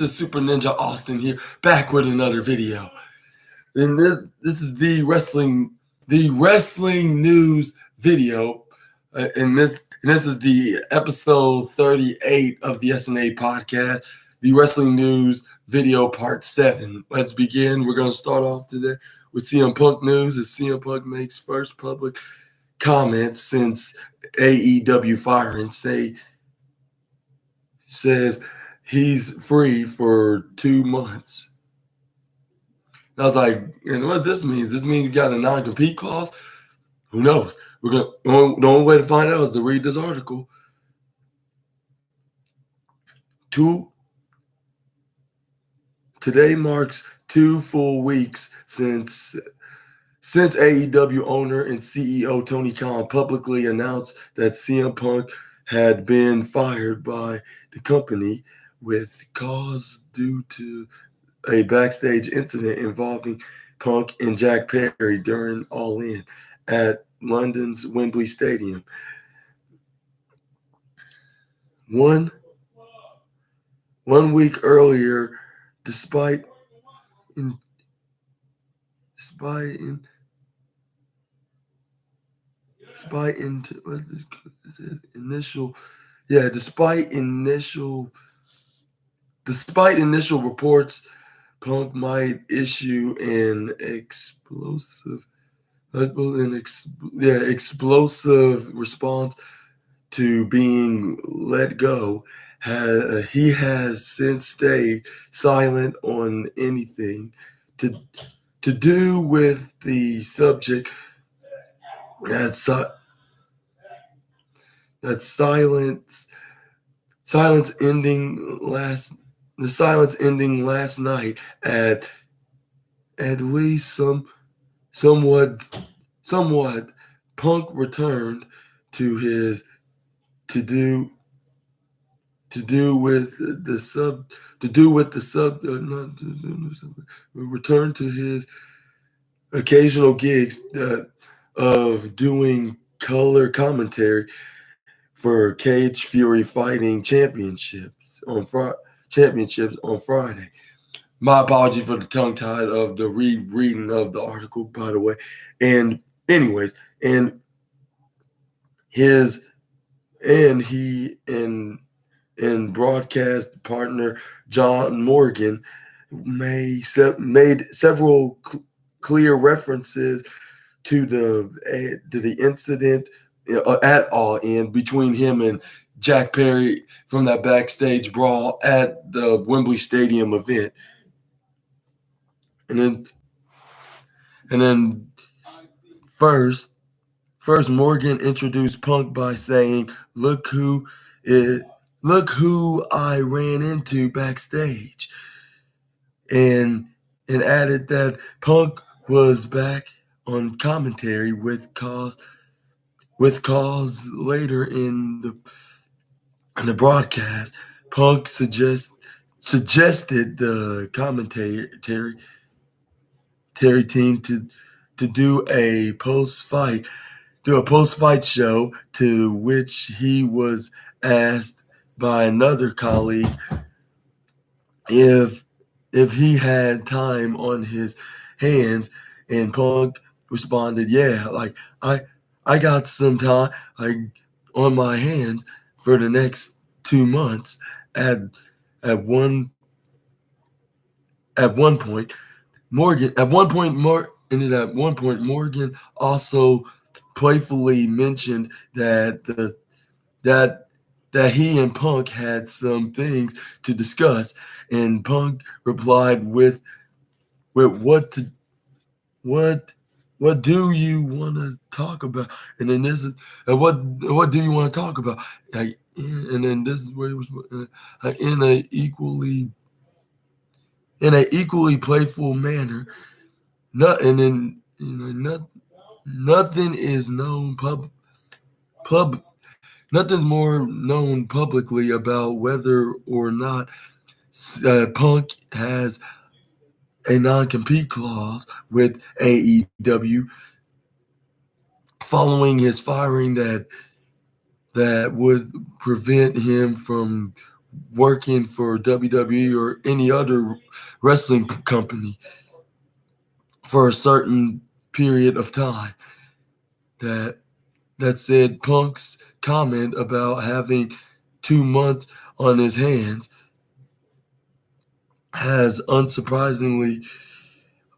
is Super Ninja Austin here, back with another video. And this is the wrestling news video, and this is the episode 38 of the SNA podcast, the wrestling news video part 7. Let's begin. We're going to start off today with CM Punk news as CM Punk makes first public comments since AEW firing. Says he's free for 2 months. And I was like, and what this means? This means you got a non-compete clause? Who knows? The only way to find out is to read this article. Today marks 2 full weeks since AEW owner and CEO Tony Khan publicly announced that CM Punk had been fired by the company with cause due to a backstage incident involving Punk and Jack Perry during All In at London's Wembley Stadium. One week earlier, despite initial reports, Punk might issue an explosive response to being let go. He has since stayed silent on anything to do with the subject. That silence ending last night at least somewhat. Punk returned to his return to his occasional gigs of doing color commentary for Cage Fury Fighting Championships on Friday. My apologies for the tongue-tied of the rereading of the article, by the way. And anyways, broadcast partner John Morgan made several clear references to the incident at All In between him and Jack Perry from that backstage brawl at the Wembley Stadium event. And then first Morgan introduced Punk by saying, "Look who I ran into backstage," and added that Punk was back on commentary with cause later in the broadcast. Punk suggested the commentary team to do a post-fight show, to which he was asked by another colleague if he had time on his hands, and Punk responded, "Yeah, like I got some time on my hands for the next 2 months." At one point, Morgan also playfully mentioned that he and Punk had some things to discuss, and Punk replied with what do you want to talk about? And then this is what do you want to talk about? And then this is where it was in a equally playful manner. Nothing is known nothing's more known publicly about whether or not Punk has a non-compete clause with AEW following his firing that would prevent him from working for WWE or any other wrestling company for a certain period of time. That said, Punk's comment about having 2 months on his hands has unsurprisingly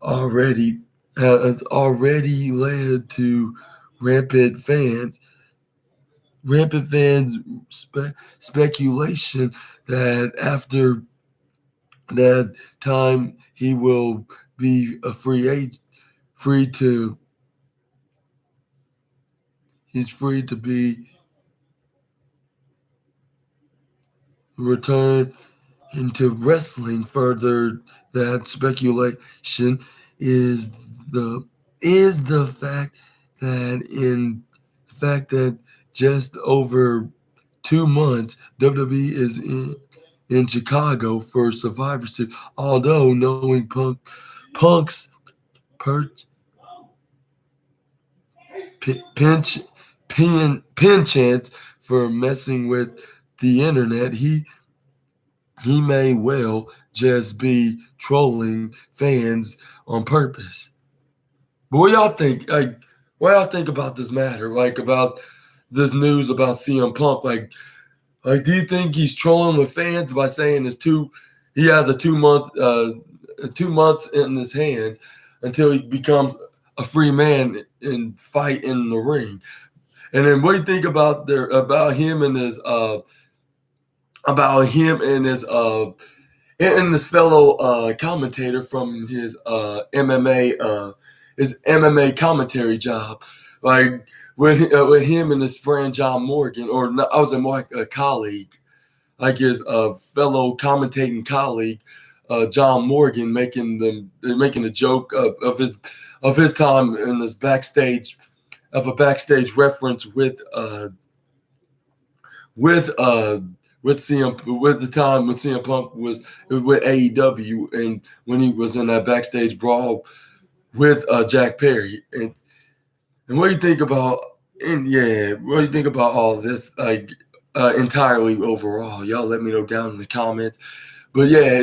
already led to rampant fans speculation that after that time he will be a free agent, free to he's free to be returned into wrestling. Further, that speculation is the fact that just over 2 months WWE is in Chicago for Survivor Series. Although knowing Punk's per, pinch chance for messing with the internet, he may well just be trolling fans on purpose. But what y'all think? What y'all think about this matter? Like about this news about CM Punk? Do you think he's trolling with fans by saying he has a 2 months in his hands until he becomes a free man and fight in the ring? And then what do you think about him and his and this fellow commentator from his MMA commentary job, like with him and his friend John Morgan, or I was more like a colleague, like his fellow commentating colleague John Morgan, making a joke of his time in this backstage reference with the time when CM Punk was with AEW and when he was in that backstage brawl with Jack Perry. And what do you think about all this entirely overall? Y'all let me know down in the comments. But yeah,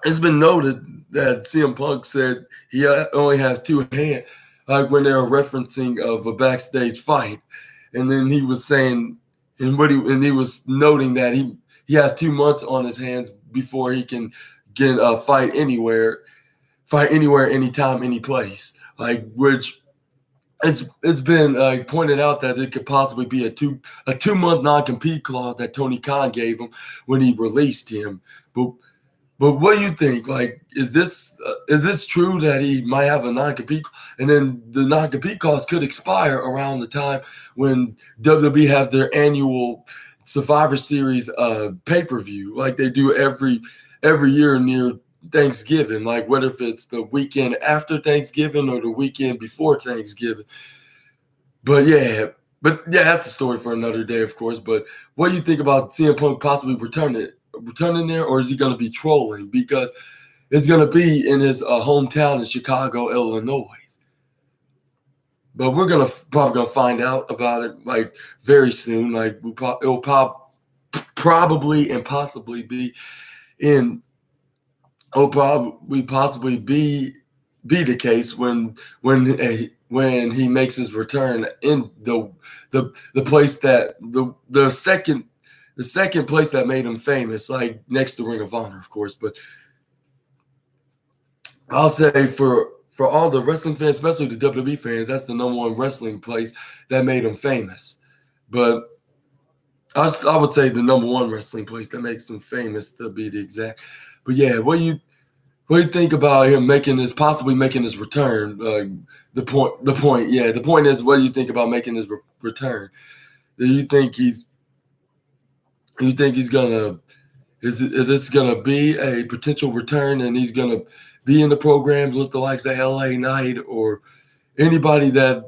it's been noted that CM Punk said he only has two hands, like when they were referencing of a backstage fight, and then he was saying, and he was noting that he has 2 months on his hands before he can get fight anywhere, anytime, any place. Like, which it's been pointed out that it could possibly be a 2 month non-compete clause that Tony Khan gave him when he released him. But what do you think? Like, is this true that he might have a non-compete, and then the non-compete clause could expire around the time when WWE has their annual Survivor Series pay-per-view, like they do every year near Thanksgiving, like whether if it's the weekend after Thanksgiving or the weekend before Thanksgiving. But yeah, that's a story for another day, of course. But what do you think about CM Punk possibly returning there, or is he going to be trolling? Because it's going to be in his hometown in Chicago, Illinois. But we're probably gonna find out about it like very soon. Like it'll probably and possibly be in. It'll probably possibly be the case when he makes his return in the place that the second place that made him famous, like next to Ring of Honor, of course. But I'll say for all the wrestling fans, especially the WWE fans, that's the number one wrestling place that made him famous. But I would say the number one wrestling place that makes him famous, to be the exact. But yeah, what do you think about him possibly making his return? The point is, what do you think about making his return? Do you think he's gonna? Is this gonna be a potential return, and he's gonna be in the programs with the likes of LA Knight or anybody that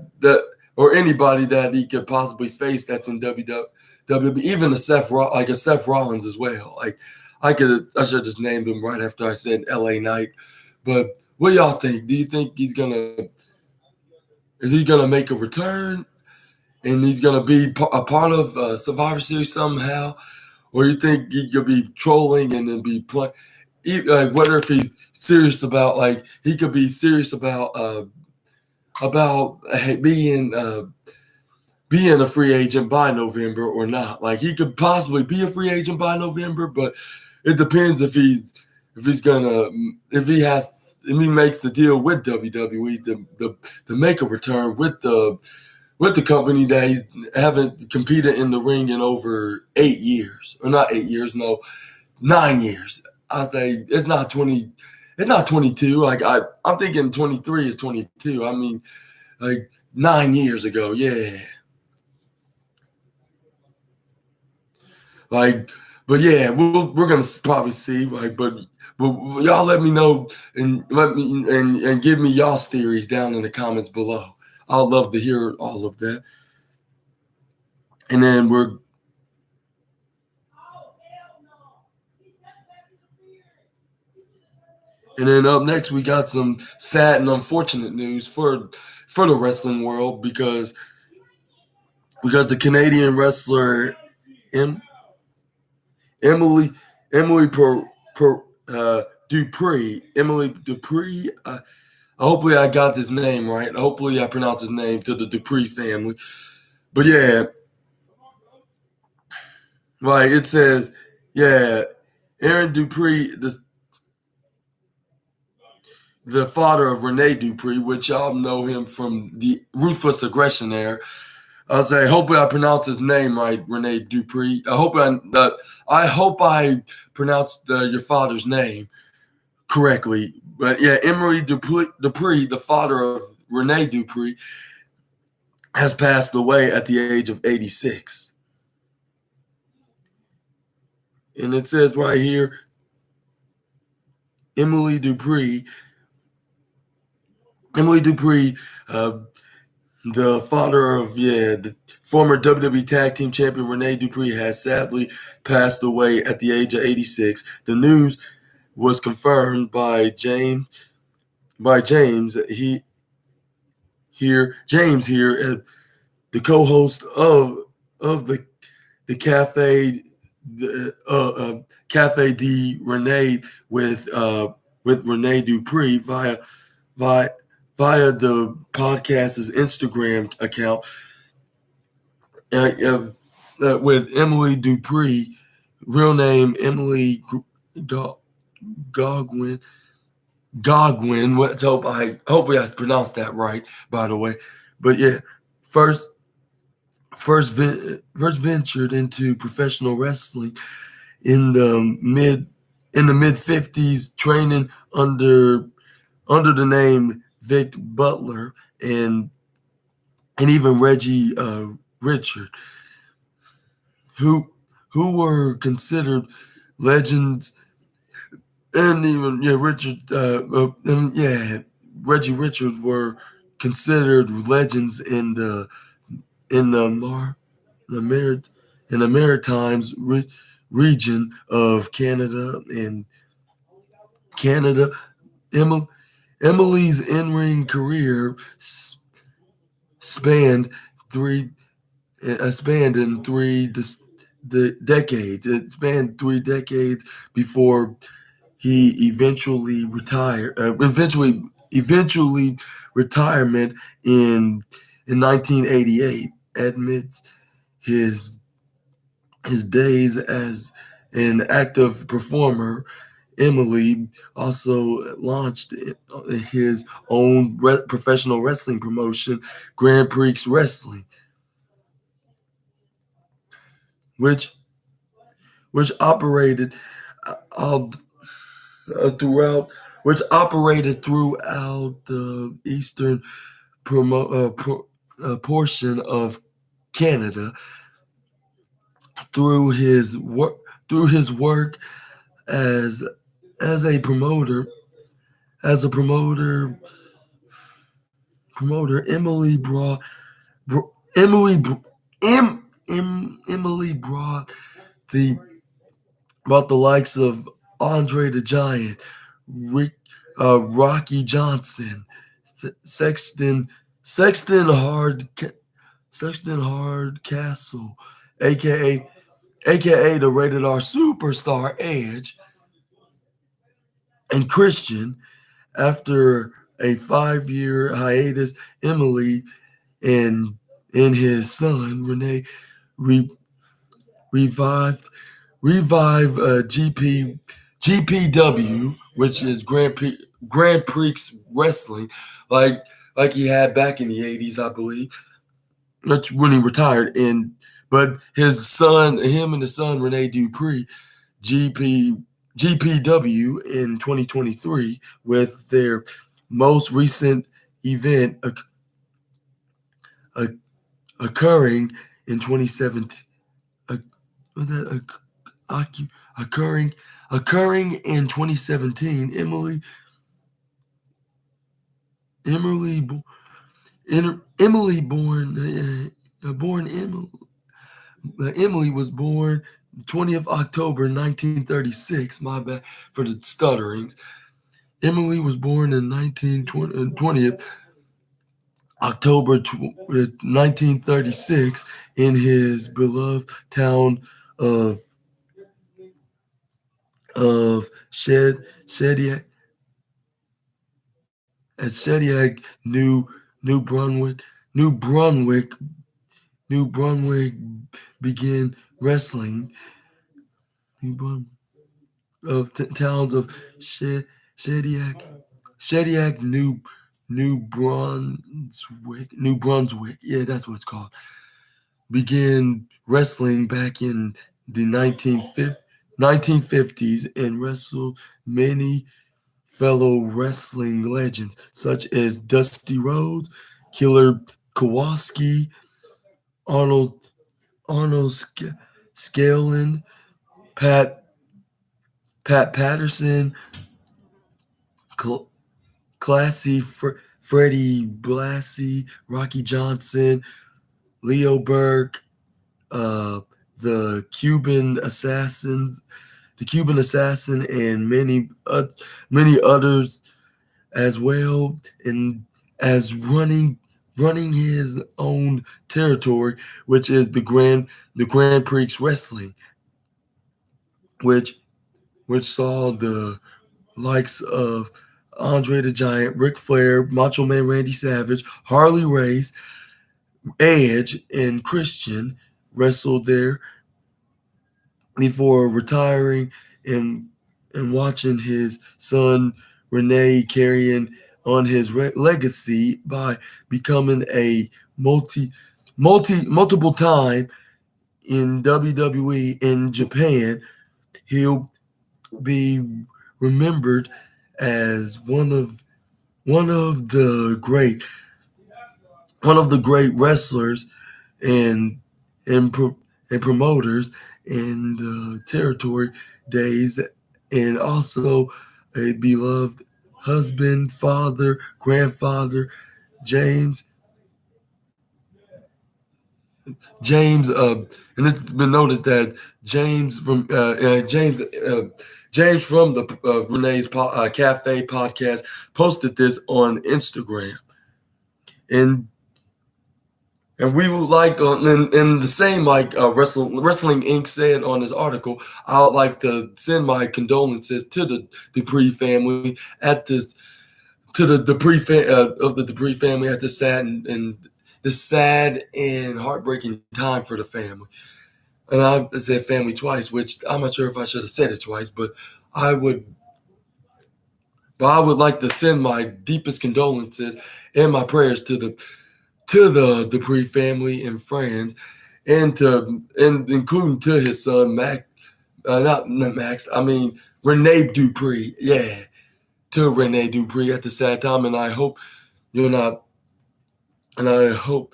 he could possibly face that's in WWE, even a Seth Rollins as well. Like I should just named him right after I said LA Knight. But what do y'all think? Do you think is he gonna make a return and he's gonna be a part of Survivor Series somehow? or you think he could be trolling and then be playing? Like, whether if he's serious about, like, he could be serious about being a free agent by November or not. Like, he could possibly be a free agent by November, but it depends if he makes the deal with WWE to make a return with the company that he haven't competed in the ring in over 8 years, or not 8 years, no, 9 years. I say it's not 20. It's not 22. Like, I'm thinking 23 is 22. I mean, like, 9 years ago, yeah. Like, but yeah, we're gonna probably see. Like, but y'all let me know and give me y'all's theories down in the comments below. I'd love to hear all of that. And then up next, we got some sad and unfortunate news for the wrestling world, because we got the Canadian wrestler Emily Dupree. Emily Dupree. Hopefully I got his name right. Hopefully I pronounced his name to the Dupree family. But yeah, right. It says, yeah, Aaron Dupree, the father of Rene Dupree, which y'all know him from the Ruthless Aggression era. I'll say, hopefully I pronounce his name right, Rene Dupree. I hope I pronounced your father's name correctly. But yeah, Emery Dupree, the father of Rene Dupree, has passed away at the age of 86. And it says right here, Emily Dupree, the father of the former WWE Tag Team Champion Rene Dupree, has sadly passed away at the age of 86. The news was confirmed by James here, the co-host of the Cafe de Rene with Rene Dupree via the podcast's Instagram account, with Emily Dupree, real name Emily Gogwin. Hopefully I pronounced that right, by the way. But yeah, first ventured into professional wrestling in the mid 50s, training under the name Vic Butler and even Reggie Richard, who were considered legends. And even Reggie Richards were considered legends in the Maritimes region of Canada. And Emily's in-ring career spanned in decades. It spanned 3 decades before he eventually retired. Eventually retirement in 1988 amidst his days as an active performer. Emily also launched his own professional wrestling promotion, Grand Prix Wrestling, which operated throughout the eastern portion of Canada. Through his work as a promoter, Emily brought the likes of Andre the Giant, Rocky Johnson, Sexton Hardcastle, aka aka the rated R superstar Edge, and Christian. After a 5-year hiatus, Emily and his son Renee re, revived revive GPW, which is Grand Prix Wrestling, like he had back in the 80s, I believe. That's when he retired. But him and his son Rene Dupree, GP GPW in 2023, with their most recent event occurring in 2017. Occurring in 2017. Emily Emily was born 20th October 1936. My bad for the stutterings. Emily was born in 20th October 1936 in his beloved town of Shediac at Shediac, New Brunswick. New Brunswick began wrestling of towns of Shediac, New Brunswick. Yeah, that's what it's called. Began wrestling back in the 1950s and wrestled many fellow wrestling legends such as Dusty Rhodes, Killer Kowalski, Arnold Scanlon, Pat Patterson, Classy Freddie Blassie, Rocky Johnson, Leo Burke, the Cuban assassin, and many others as well, and as running his own territory, which is the Grand Prix Wrestling, which saw the likes of Andre the Giant, Ric Flair, Macho Man Randy Savage, Harley Race, Edge, and Christian wrestled there before retiring and watching his son Renee carrying on his legacy by becoming a multiple time in WWE in Japan. He'll be remembered as one of the great wrestlers and promoters in the territory days, and also a beloved husband, father, grandfather. James, and it's been noted that James from the Renee's Cafe podcast posted this on Instagram, and we would like, in the same, like Wrestling Inc. said on this article, I would like to send my condolences to the Dupree family at this, to the Dupree of the Dupree family at this sad and heartbreaking time for the family. And I said family twice, which I'm not sure if I should have said it twice, but I would like to send my deepest condolences and my prayers to the Dupree family and friends, and including to his son Mac, not Max. I mean Rene Dupree. Yeah, to Rene Dupree at the sad time, and I hope you're not, and I hope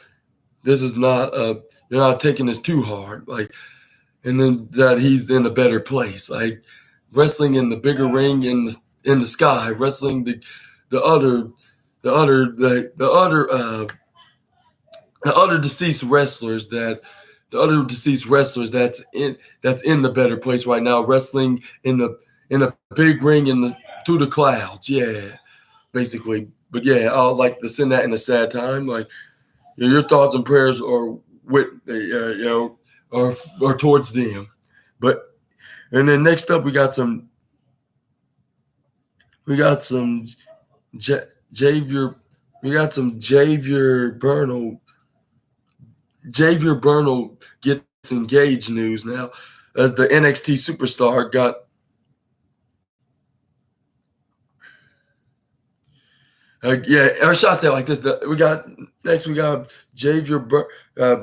this is not you're not taking this too hard, like, and then that he's in a better place, like wrestling in the bigger ring in the sky, wrestling the other deceased wrestlers that's in the better place right now, wrestling in a big ring through the clouds. Yeah, basically. But yeah, I'll like to send that in a sad time. Like, your thoughts and prayers are with are towards them. And then next up we got some Javier Bernal. Javier Bernal gets engaged news now, as the NXT superstar got. Or should I say like this? We got Javier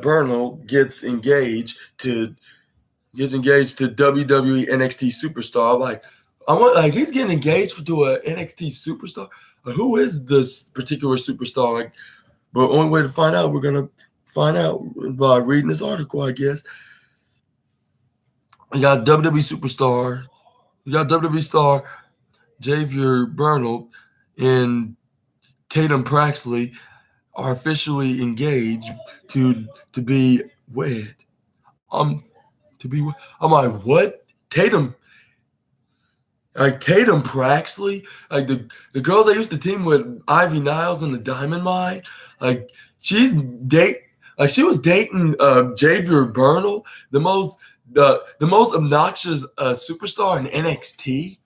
Bernal gets engaged to WWE NXT superstar. He's getting engaged to a NXT superstar. Who is this particular superstar? But only way to find out, we're gonna find out by reading this article, I guess. We got WWE superstar. We got WWE star Javier Bernal and Tatum Praxley are officially engaged to be wed. I'm like, what? Tatum Praxley, like the girl that used to team with Ivy Niles in the Diamond Mine, like she was dating Javier Bernal, the most obnoxious superstar in NXT.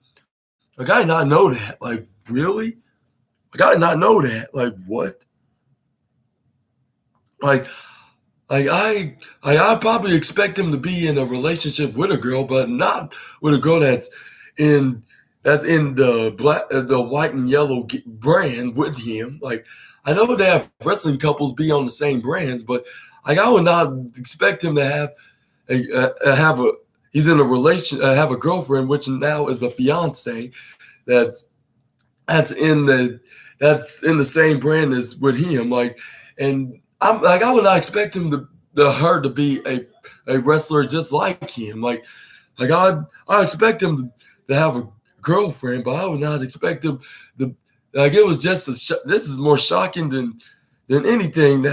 Like, I did not know that. Like, really? Like, I did not know that. Like, what? I probably expect him to be in a relationship with a girl, but not with a girl that's in the white and yellow brand with him. Like, I know they have wrestling couples be on the same brands, but like, I would not expect him to have he's in a relation, have a girlfriend, which now is a fiance that's in the same brand as with him. Like, and I'm like, I would not expect him her to be a wrestler just like him. Like I expect him to have a girlfriend, but I would not expect him to. Like, it was just this is more shocking than anything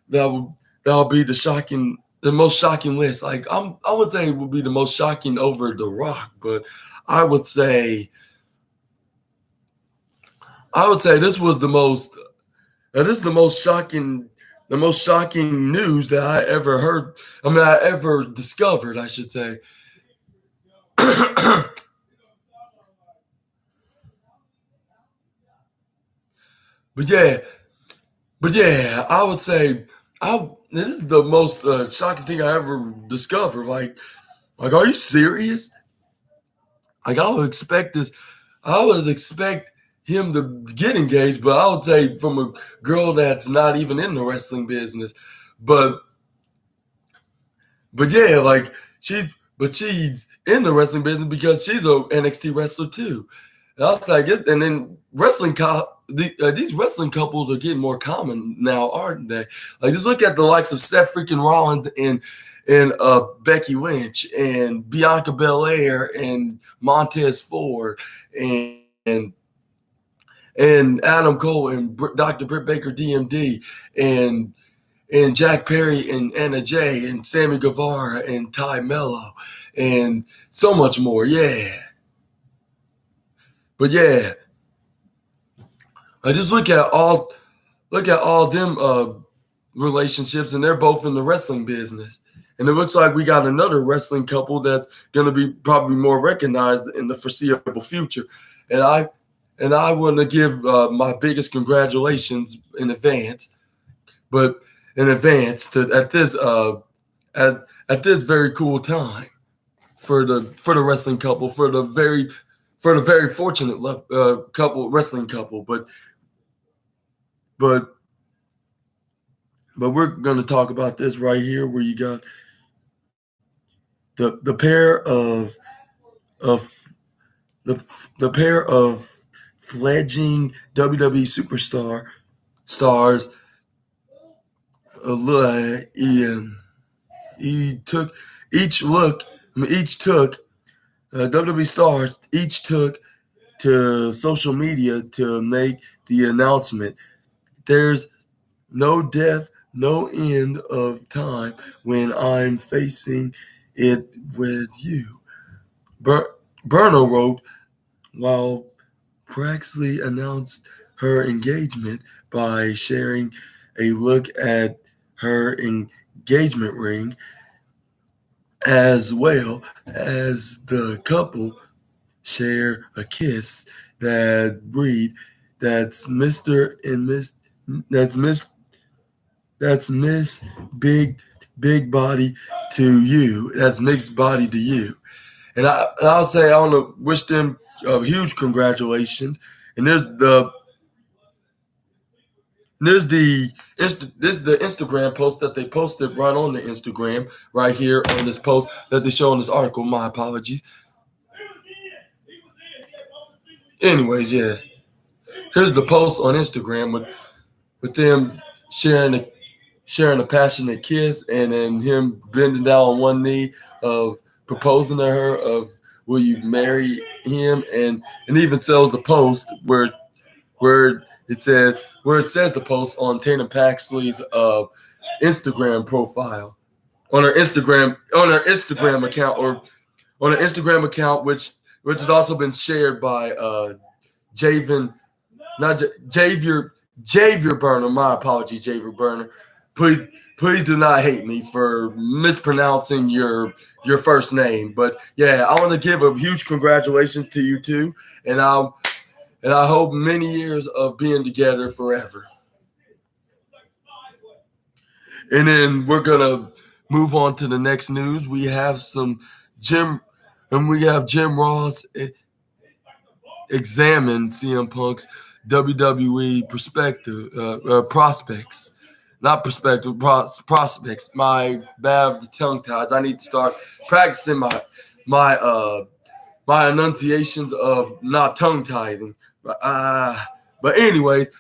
that'll be the most shocking list. Like, I would say it would be the most shocking over The Rock, but I would say this was the most. This is the most shocking news that I ever heard. I mean, I ever discovered, I should say. But yeah, I would say this is the most shocking thing I ever discovered. Like, are you serious? Like, I would expect this. I would expect him to get engaged, but I would say from a girl that's not even in the wrestling business. But yeah, like she's in the wrestling business because she's a NXT wrestler too. And I was like, and then these wrestling couples are getting more common now, aren't they? Like, just look at the likes of Seth freaking Rollins and Becky Lynch and Bianca Belair and Montez Ford and Adam Cole and Dr. Britt Baker DMD and Jack Perry and Anna Jay and Sammy Guevara and Ty Mello and so much more. Yeah. But yeah, I just look at all them relationships, and they're both in the wrestling business. And it looks like we got another wrestling couple that's going to be probably more recognized in the foreseeable future. And I want to give my biggest congratulations in advance, at this very cool time for the wrestling couple, for the very fortunate wrestling couple. But we're going to talk about this right here, where you got the pair of fledgling WWE stars. WWE stars each took to social media to make the announcement. There's no death, no end of time when I'm facing it with you. Berno wrote, while Praxley announced her engagement by sharing a look at her engagement ring. as well as the couple share a kiss that read, "That's Mr. and Miss, that's Miss, that's Miss Big Body to you. That's mixed body to you." And I'll say I want to wish them huge congratulations. And this is the Instagram post that they posted right on the Instagram right here on this post that they show in this article. My apologies. Anyways, yeah, here's the post on Instagram with them sharing a passionate kiss, and then him bending down on one knee of proposing to her of, "Will you marry him?" And even sells the post where it says the post on Tatum Paxley's Instagram profile on her Instagram account, or on her Instagram account, which has also been shared by Javen, not Javier Burner. My apologies, Javier Burner. Please, please do not hate me for mispronouncing your first name. But yeah, I want to give a huge congratulations to you two, and I hope many years of being together forever. And then we're gonna move on to the next news. We have Jim Ross examine CM Punk's WWE prospects, not perspective, prospects. My bad, the tongue ties. I need to start practicing my my enunciations of not tongue tithing. But anyways,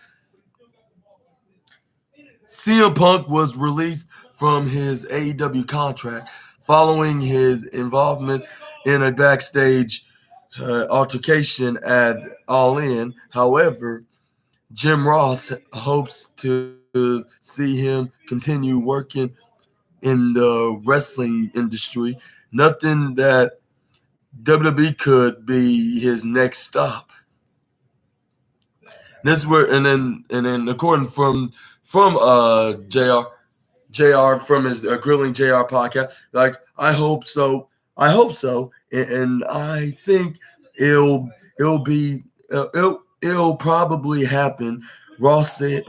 CM Punk was released from his AEW contract following his involvement in a backstage altercation at All In. However, Jim Ross hopes to see him continue working in the wrestling industry. Nothing that WWE could be his next stop. This where and then according from Jr. from his Grilling Jr. podcast, like, I hope so. I hope so, and I think it'll be it'll probably happen. Ross said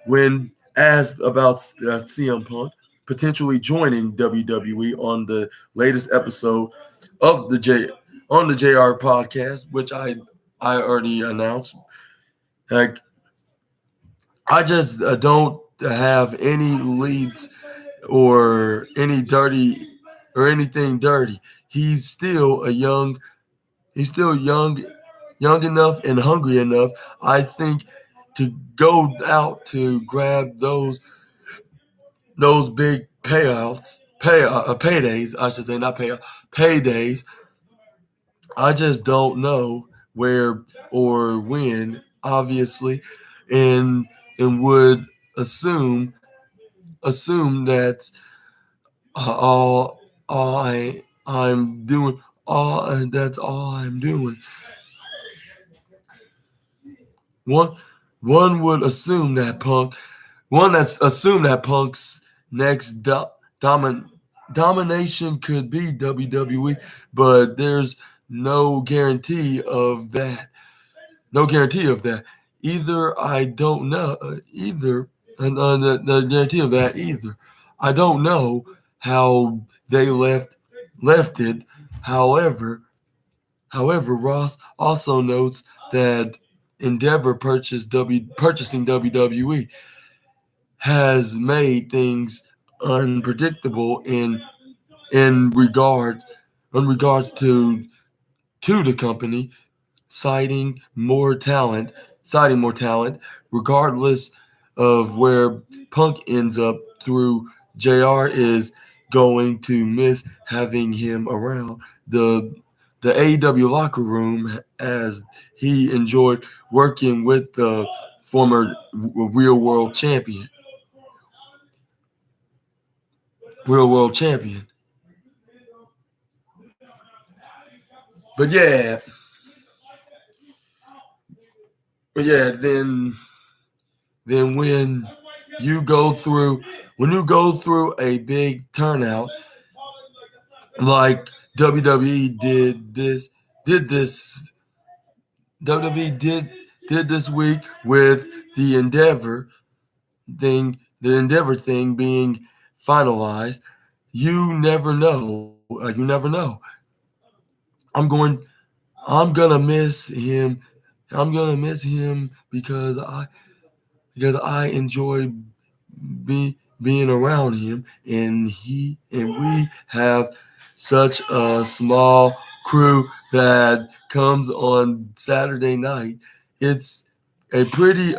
when asked about CM Punk potentially joining WWE on the latest episode of the JR podcast, which I already announced. Like, I just don't have any leads or any dirty or anything dirty. He's still a young. He's still young enough and hungry enough, I think, to go out to grab those big paydays. I should say, not payout, paydays. I just don't know where or when, obviously, and would assume that's all I'm doing. All that's all I'm doing. One one would assume that Punk's next domination could be WWE, but there's no guarantee of that. No guarantee of that. Either I don't know either, and the guarantee of that either. I don't know how they left it. However, Ross also notes that Endeavor purchasing WWE has made things unpredictable in regards to the company citing more talent, regardless of where Punk ends up through. JR is going to miss having him around the AEW locker room, as he enjoyed working with the former real world champion. Real world champion. But yeah. Then when you go through a big turnout, like WWE did this WWE did this week with the Endeavor thing being finalized. You never know. You never know. I'm going. I'm gonna miss him. I'm gonna miss him because I enjoy being around him, and we have such a small crew that comes on Saturday night. It's a pretty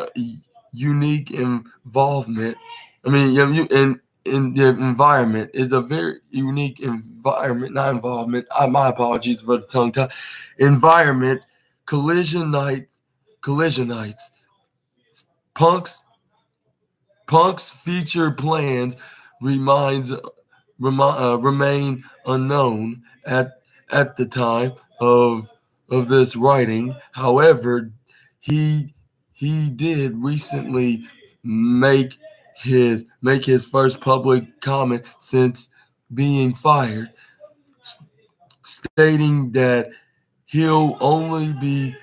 unique involvement. I mean, in the environment is a very unique environment, not involvement. My apologies for the tongue tie. Environment, collision nights, collision nights. Punk's Punk's future plans reminds remain unknown at the time of this writing. However, he he did recently make his first public comment since being fired, stating that he'll only be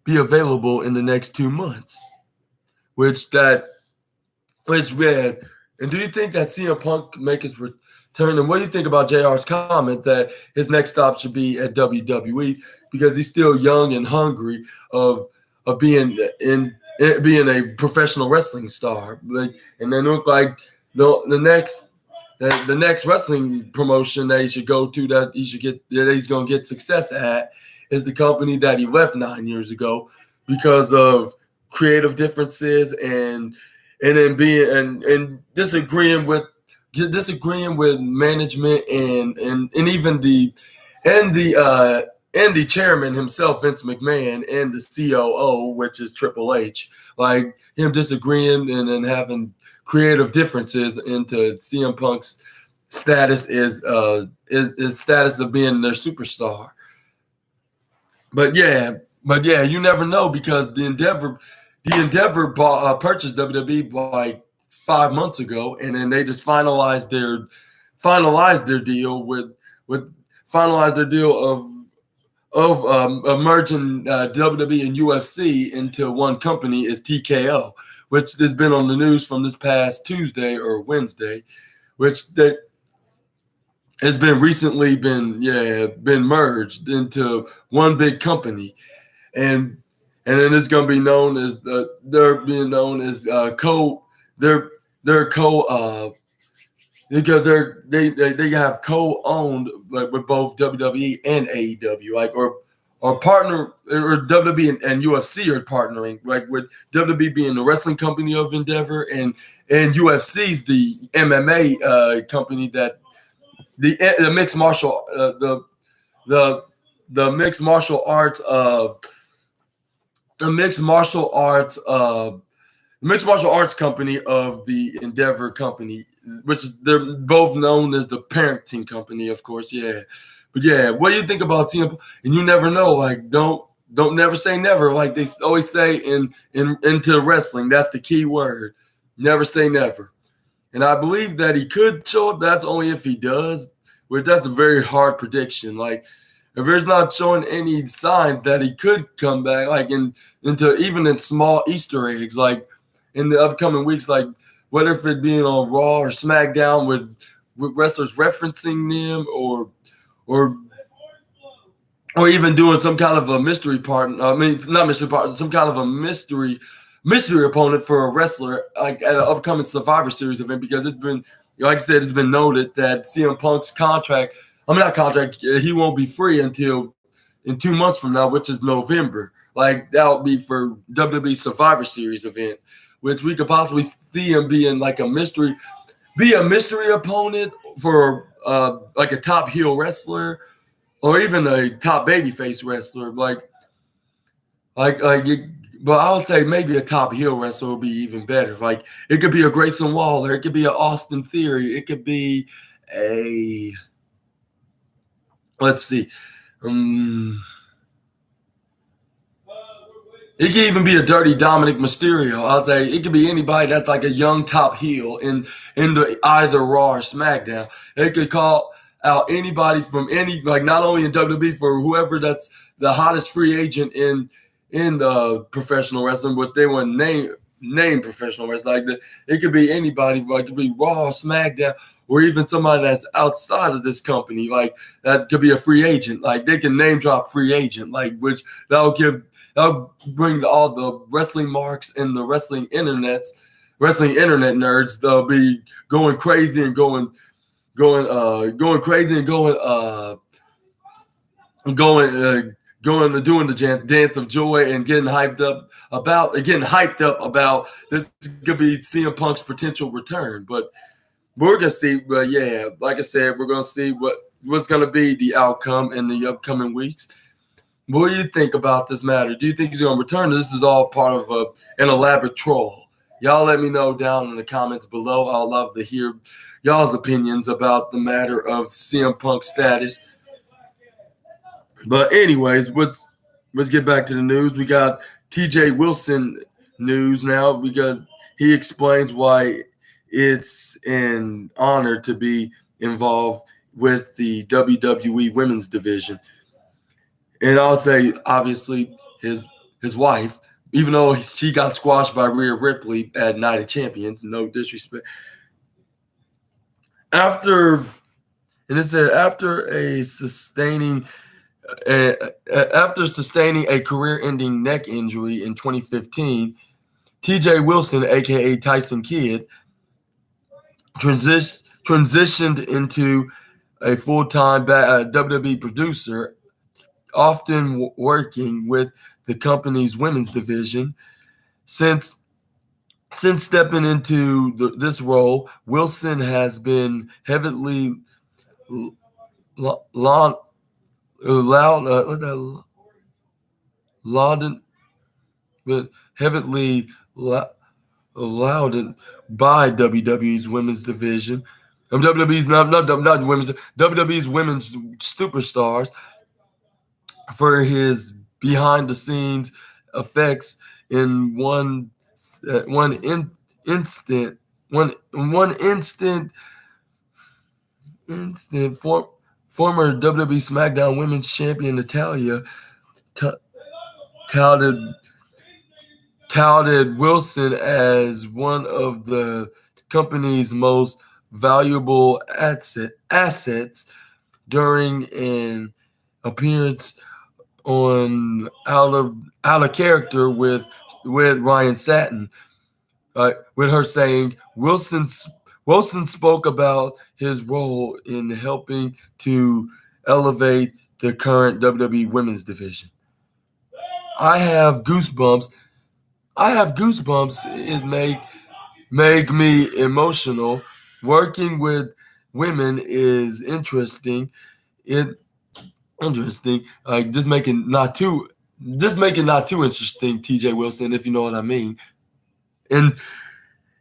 available in the next 2 months, which that which man. And do you think that CM Punk make his return? And what do you think about JR's comment that his next stop should be at WWE because he's still young and hungry of being a professional wrestling star? And then look like the next wrestling promotion that he should go to, that he's gonna get success at, is the company that he left 9 years ago because of creative differences and then being and disagreeing with management and even the chairman himself, Vince McMahon, and the COO, which is Triple H, like him disagreeing and then having creative differences into CM Punk's status is status of being their superstar. But yeah, you never know because the Endeavor purchased WWE like 5 months ago, and then they just finalized their deal with finalized their deal of merging WWE and UFC into one company is TKO, which has been on the news from this past Tuesday or Wednesday, which that has been recently been merged into one big company, and then it's going to be known as they're being known as they're co because they have co-owned like with both WWE and AEW, like or partner, or WWE and UFC are partnering, like with WWE being the wrestling company of Endeavor and UFC's the MMA company that the mixed martial the mixed martial arts the mixed martial arts company of the Endeavor company, which is they're both known as the parenting company, of course. Yeah, but yeah, what do you think about CM? And you never know. Like, don't never say never. Like they always say into wrestling, that's the key word. Never say never. And I believe that he could show up. That's only if he does, which that's a very hard prediction. Like, if there's not showing any signs that he could come back, like into even in small Easter eggs, like in the upcoming weeks, like whether if it being on Raw or SmackDown with wrestlers referencing them, or even doing some kind of a mystery partner. I mean, not mystery partner, some kind of a mystery opponent for a wrestler, like at an upcoming Survivor Series event, because it's been, like I said, it's been noted that CM Punk's contract, not contract, he won't be free until in 2 months from now, which is November. Like, that'll be for WWE Survivor Series event, which we could possibly see him being like a mystery opponent for like a top heel wrestler or even a top babyface wrestler. But I would say maybe a top heel wrestler would be even better. Like, it could be a Grayson Waller, it could be an Austin Theory, it could be a, let's see, it could even be a dirty Dominic Mysterio. I'll say it could be anybody that's like a young top heel in the either Raw or SmackDown. It could call out anybody from any, like, not only in WWE, for whoever that's the hottest free agent in professional wrestling, which they want to name professional wrestling. Like it could be anybody, like it could be Raw, SmackDown, or even somebody that's outside of this company. Like that could be a free agent. Like they can name drop free agent, like which that'll bring all the wrestling marks and the wrestling internet nerds. They'll be going crazy and going crazy and going to doing the dance of joy and getting hyped up about this could be CM Punk's potential return. But we're gonna see. But yeah, like I said, we're gonna see what's gonna be the outcome in the upcoming weeks. What do you think about this matter? Do you think he's gonna return? This is all part of an elaborate troll. Y'all let me know down in the comments below. I'd love to hear y'all's opinions about the matter of CM Punk's status. But anyways, let's get back to the news. We got TJ Wilson news now. He explains why it's an honor to be involved with the WWE Women's Division. And I'll say, obviously, his wife, even though she got squashed by Rhea Ripley at Night of Champions, no disrespect. After sustaining a career-ending neck injury in 2015, TJ Wilson, aka Tyson Kidd, transitioned into a full-time WWE producer, often working with the company's women's division. Since stepping into this role, Wilson has been heavily lauded by WWE's women's division. WWE's women's superstars for his behind-the-scenes effects in one instant. Former WWE SmackDown Women's Champion Natalya touted Wilson as one of the company's most valuable assets during an appearance on Out of Character with Ryan Satin, with her saying Wilson spoke about his role in helping to elevate the current WWE Women's Division. I have goosebumps. It make me emotional. Working with women is interesting. Like just making not too interesting, TJ Wilson, if you know what I mean. And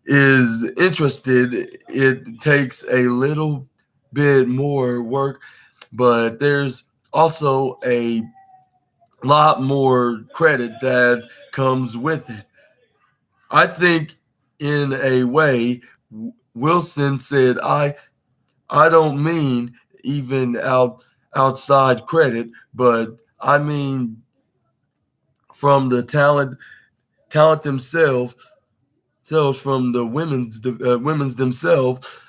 is interested. It takes a little bit more work, but there's also a lot more credit that comes with it. I think in a way, Wilson said, I don't mean even outside credit, but I mean from the talent themselves, from the women's themselves.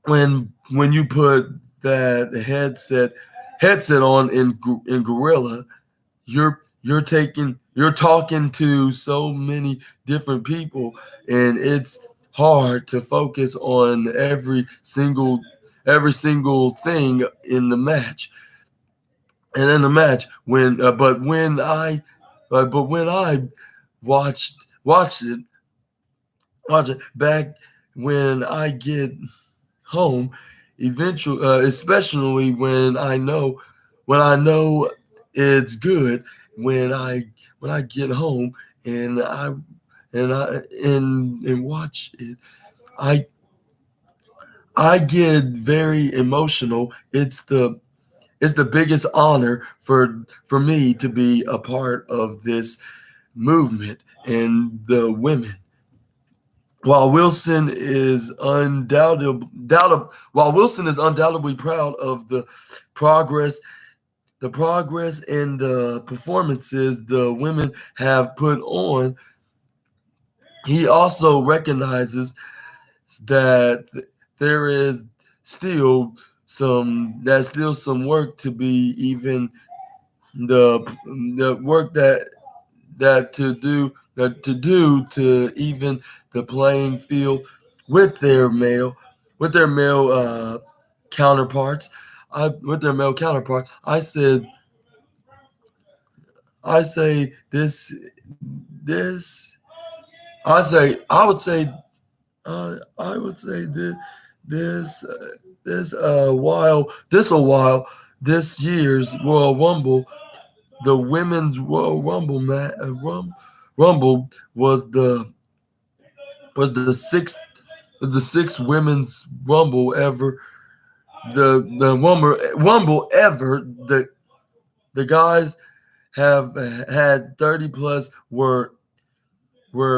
When you put that headset on in Gorilla, you're talking to so many different people, and it's hard to focus on every single thing in the match. And in the match, when I watched it back when I get home, eventually, especially when I know it's good, when I get home and watch it, I get very emotional. It's the biggest honor for me to be a part of this movement and the women. While Wilson is undoubtedly proud of progress the progress and the performances the women have put on, he also recognizes that there is still some work to be even the work that to do to even the playing field with their male counterparts. I say this. I would say this this year's Royal Rumble, the women's Royal Rumble Rumble was the sixth women's Rumble ever. The Rumble ever. The guys have had 30 plus were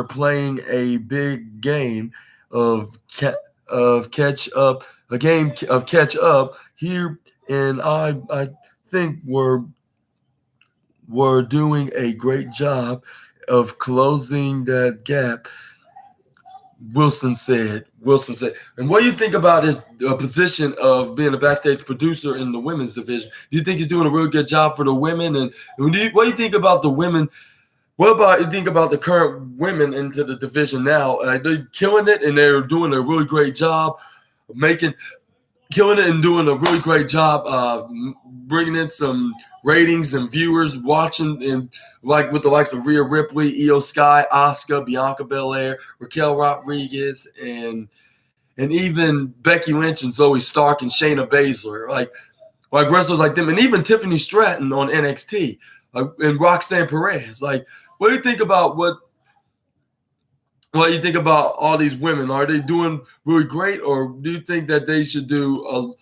playing a big game of catch up, a game of catch up here, and I think we're doing a great job of closing that gap. Wilson said. And what do you think about his position of being a backstage producer in the women's division? Do you think he's doing a really good job for the women? And what do you think about the women? What about you think about the current women into the division now? They're killing it, and they're doing a really great job killing it and doing a really great job bringing in some ratings and viewers watching, and like with the likes of Rhea Ripley, Io Sky, Asuka, Bianca Belair, Raquel Rodriguez, and even Becky Lynch and Zoe Stark and Shayna Baszler, like wrestlers like them, and even Tiffany Stratton on NXT, and Roxanne Perez. Like, what do you think about what do you think about all these women? Are they doing really great, or do you think that they should do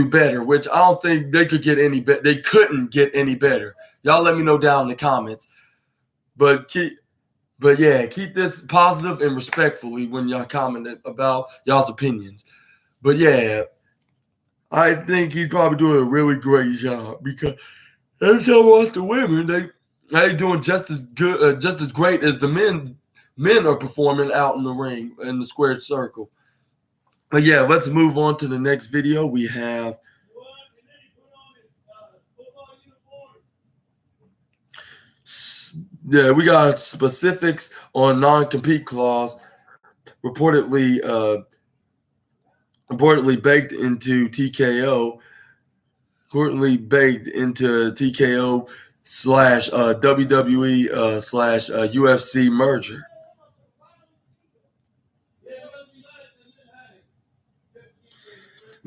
better? Which I don't think they could get any better. They couldn't get any better. Y'all let me know down in the comments. But keep this positive and respectfully when y'all comment about y'all's opinions. But yeah, I think he's probably doing a really great job, because every time I watch the women, they doing just as good, just as great as the men. Men are performing out in the ring in the squared circle. But yeah, let's move on to the next video. We have we got specifics on non-compete clause reportedly baked into TKO. Reportedly baked into TKO / WWE / UFC merger.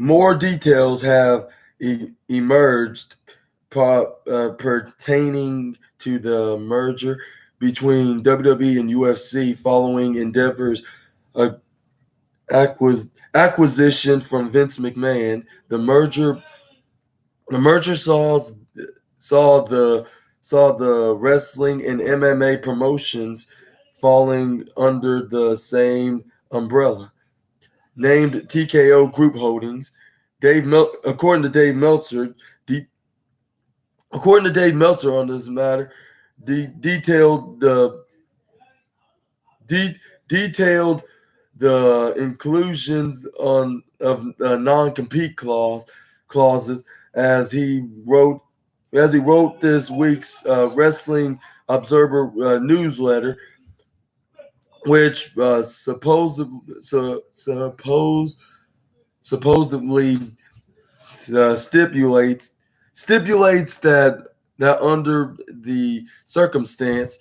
More details have emerged pertaining to the merger between WWE and UFC following Endeavor's acquisition from Vince McMahon. The merger saw the wrestling and MMA promotions falling under the same umbrella, named TKO Group Holdings. According to Dave Meltzer on this matter, detailed the inclusions of non-compete clauses as he wrote this week's Wrestling Observer newsletter, which supposedly stipulates that under the circumstance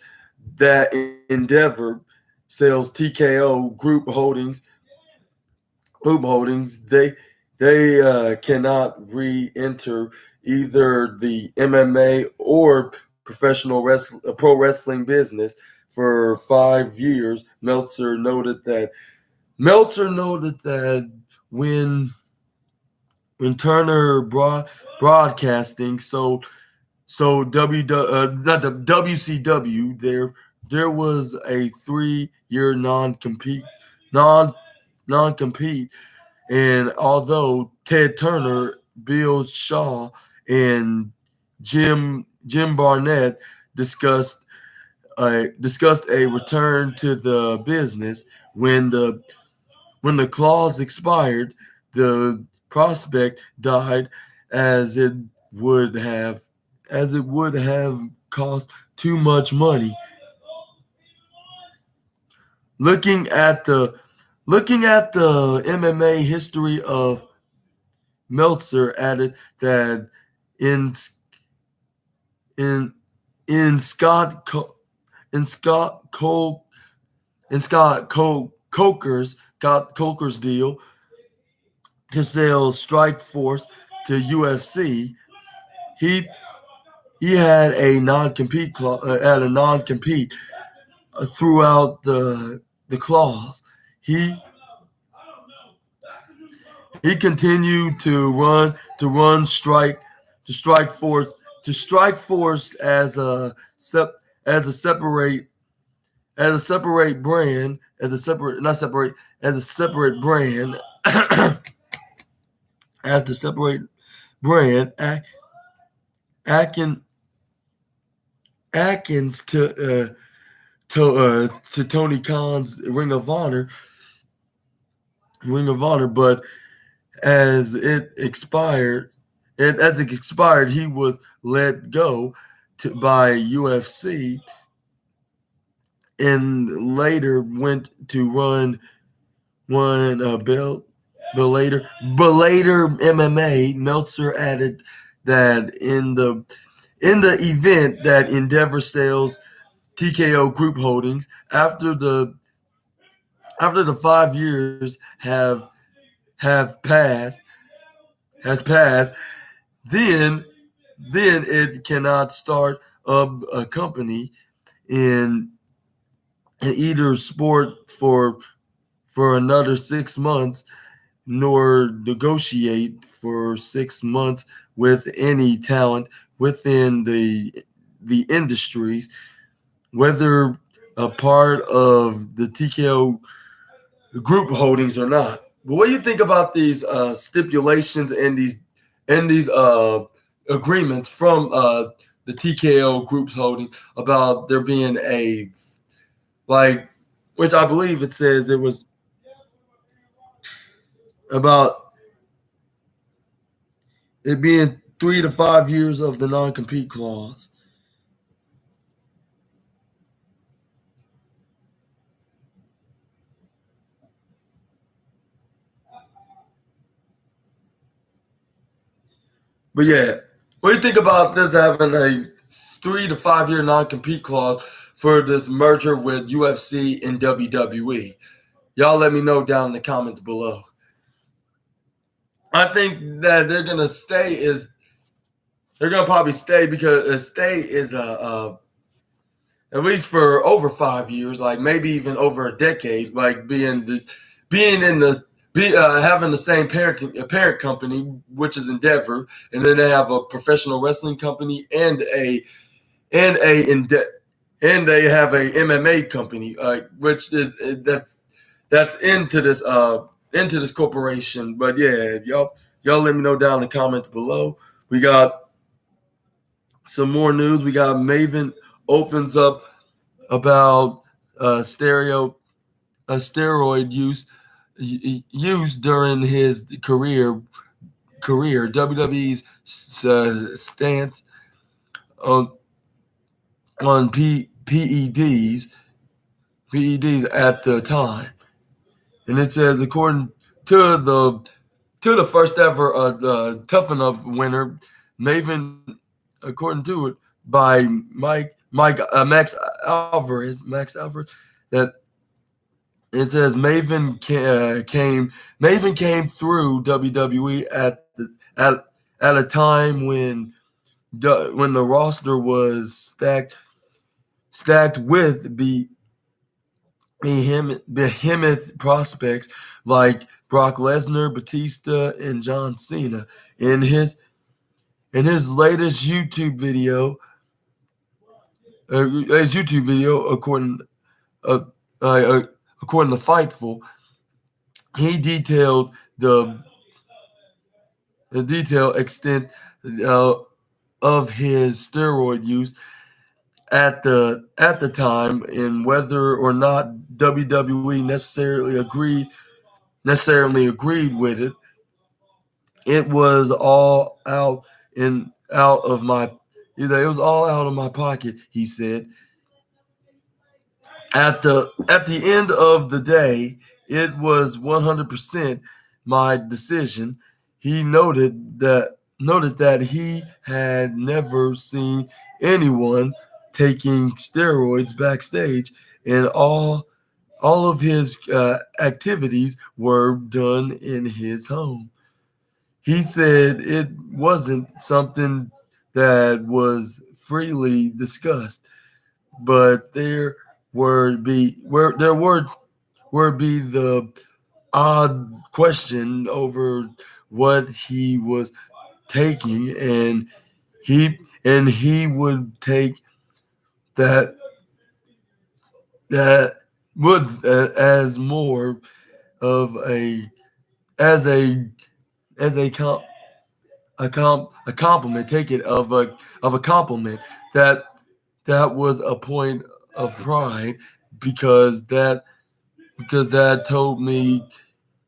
that Endeavor sells TKO Group Holdings, they cannot re-enter either the MMA or pro wrestling business for 5 years. Meltzer noted that when Turner Broadcasting sold WCW, there was a 3-year non-compete, and although Ted Turner, Bill Shaw, and Jim Barnett discussed a return to the business when the clause expired, the prospect died as it would have cost too much money. Looking at the MMA history of Meltzer added that in in in Scott Co- in Scott Cole in Scott Cole Coker's deal to sell Strike Force to UFC, he he had a non-compete throughout the clause. He he continued to run Strike Force as a separate as a separate brand as a separate not separate as a separate brand as the separate brand. Atkins Atkins to Tony Khan's Ring of Honor, but as it expired, he was let go by UFC and later went to run but later MMA. Meltzer added that in the event that Endeavor sells TKO Group Holdings after the 5 years have passed has passed, then it cannot start a company in either sport for another 6 months, nor negotiate for 6 months with any talent within the industries, whether a part of the TKO Group Holdings or not. But what do you think about these stipulations and these agreements from the TKO Group's Holding about there being which I believe it says it was about it being 3 to 5 years of the non-compete clause. But yeah, what do you think about this having a 3 to 5 year non-compete clause for this merger with UFC and WWE? Y'all let me know down in the comments below. I think that they're gonna probably stay because stay is at least for over 5 years, like maybe even over a decade, like having the same parent company, which is Endeavor, and then they have a professional wrestling company and they have a MMA company, which is that's into this corporation. But yeah, y'all let me know down in the comments below. We got some more news. We got Maven opens up about steroid use during his career. WWE's stance on PEDs at the time, and it says according to the first ever Tough Enough winner, Maven, according to it by Max Alvarez, that it says Maven came through WWE at a time when the roster was stacked with behemoth prospects like Brock Lesnar, Batista, and John Cena. In his latest YouTube video, his YouTube video, uh, according to Fightful, he detailed the detailed extent uh, of his steroid use at the time, and whether or not WWE necessarily agreed with it. It was all out of my it was all out of my pocket, he said. At the end of the day, it was 100% my decision. He noted that he had never seen anyone taking steroids backstage, and all of his activities were done in his home. He said it wasn't something that was freely discussed, but there were be the odd question over what he was taking, and he would take that that would as more of as a a a compliment, take it of a compliment, that was a point of pride, because that told me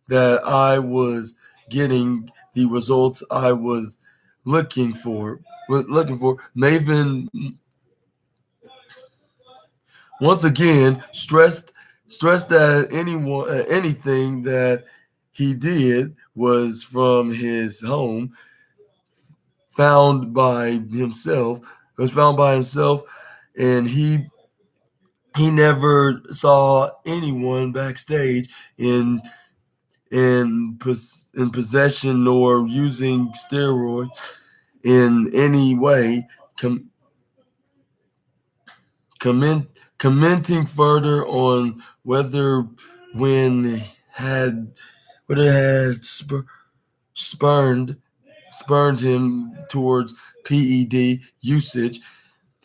that I was getting the results I was looking for. Maven once again stressed that anything that he did was found by himself found by himself, and he never saw anyone backstage in possession nor using steroids in any way. Comment, Commenting further on when had whether it had spurned him towards PED usage,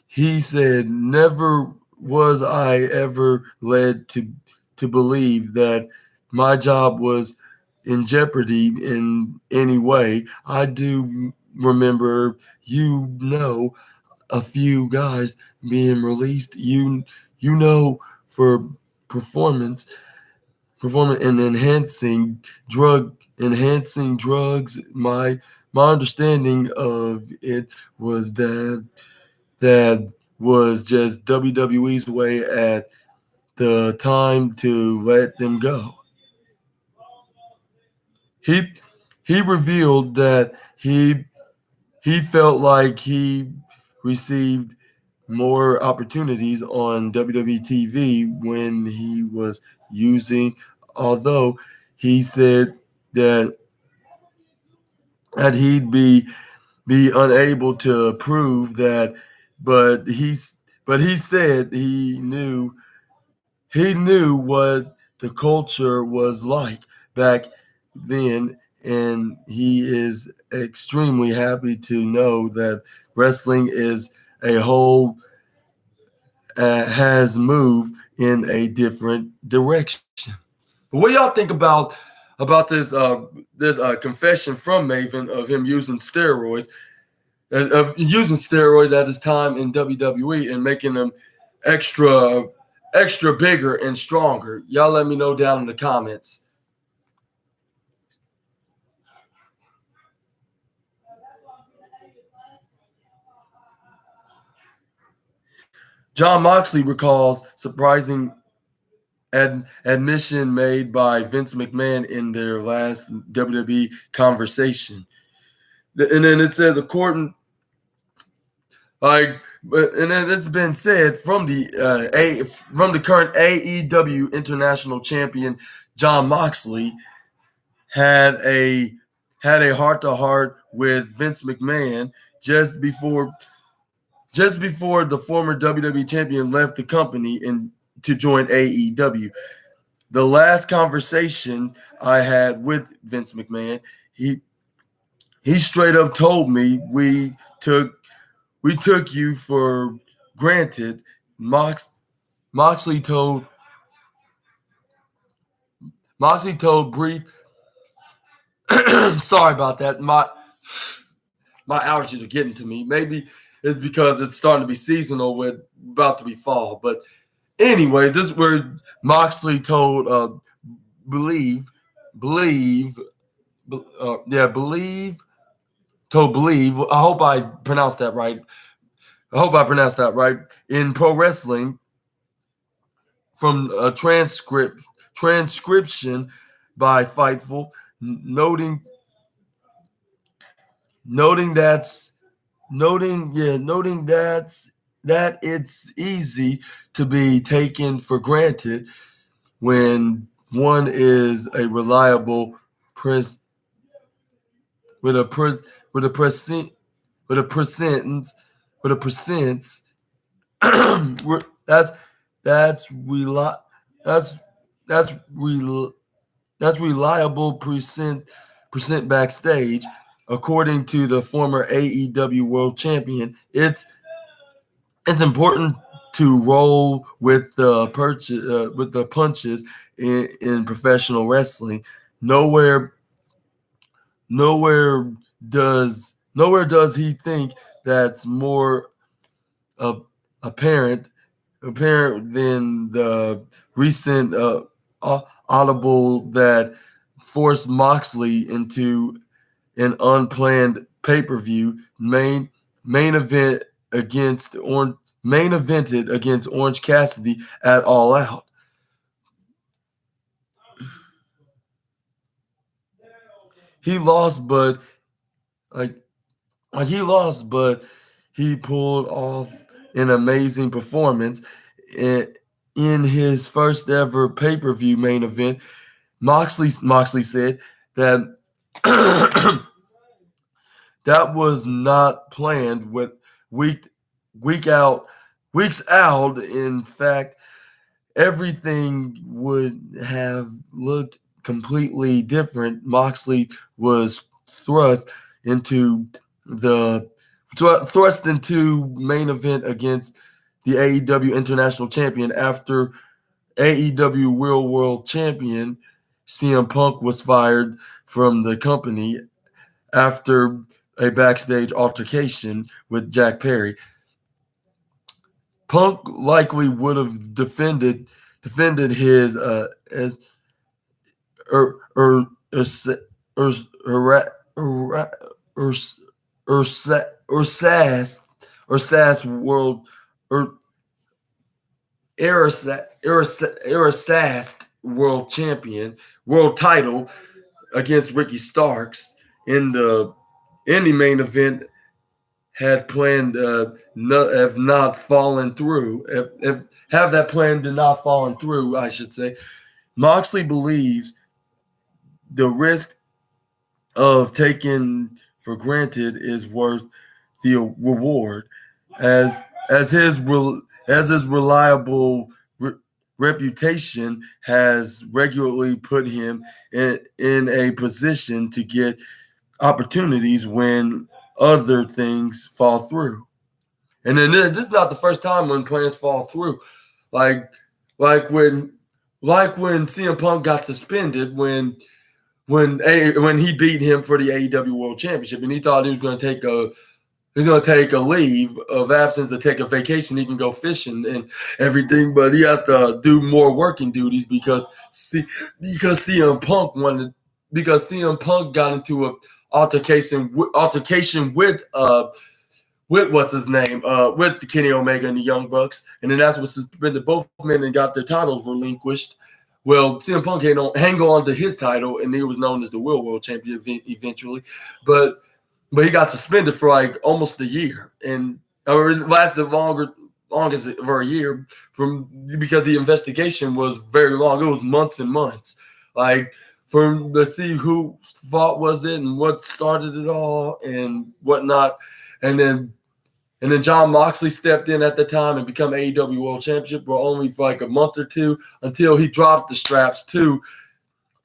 he said, "Never was I ever led to believe that my job was in jeopardy in any way. I do remember, a few guys being released, for performance and enhancing drugs. My understanding of it was that was just WWE's way at the time to let them go." He he revealed that he felt like he received more opportunities on WWE TV when he was using, although he said that he'd be unable to prove that, but he said he knew what the culture was like back then, and he is extremely happy to know that wrestling is a whole has moved in a different direction. But what y'all think about this confession from Maven of him using steroids at his time in WWE and making them extra bigger and stronger? Y'all let me know down in the comments. John Moxley recalls surprising admission made by Vince McMahon in their last WWE conversation. And then it says, according, and then it's been said from the current AEW International Champion John Moxley had a heart to heart with Vince McMahon just before the former WWE champion left the company and to join AEW. The last conversation I had with Vince McMahon, he straight up told me, we took you for granted, Moxley told brief. Sorry about that. My allergies are getting to me. Maybe it's because it's starting to be seasonal with about to be fall. But anyway, this is where Moxley told believe told believe. I hope I pronounced that right. In pro wrestling, from a transcription by Fightful, noting that it's easy to be taken for granted when one is a reliable pres with a percent that's reli- that's that's reliable percent backstage, according to the former AEW World Champion. It's important to roll with the punches in professional wrestling. Nowhere does he think that's more apparent than the recent audible that forced Moxley into an unplanned pay-per-view main evented against Orange Cassidy at All Out. He lost, but he pulled off an amazing performance in his first ever pay-per-view main event. Moxley said that that was not planned with weeks out. In fact, everything would have looked completely different. Moxley was thrust into main event against the AEW International Champion after AEW World Champion CM Punk was fired from the company after a backstage altercation with Jack Perry. Punk likely would have defended his SAS world world champion world title against Ricky Starks in the main event had planned have not fallen through. Have that plan did not fallen through, I should say. Moxley believes the risk of taken for granted is worth the reward, as his reliable reputation has regularly put him in a position to get opportunities when other things fall through. And then this is not the first time when plans fall through. Like when CM Punk got suspended when he beat him for the AEW World Championship, and he thought he was going to take a leave of absence to take a vacation. He can go fishing and everything, but he had to do more working duties because CM Punk got into an altercation with what's his name with the Kenny Omega and the Young Bucks, and then that's what suspended both men and got their titles relinquished. Well, CM Punk hang on to his title, and he was known as the World Champion eventually, but he got suspended for like almost a year, and it lasted longest for a year because the investigation was very long. It was months and months, like to see who fault was it and what started it all and whatnot, and then John Moxley stepped in at the time and became AEW World Championship for only for like a month or two until he dropped the straps to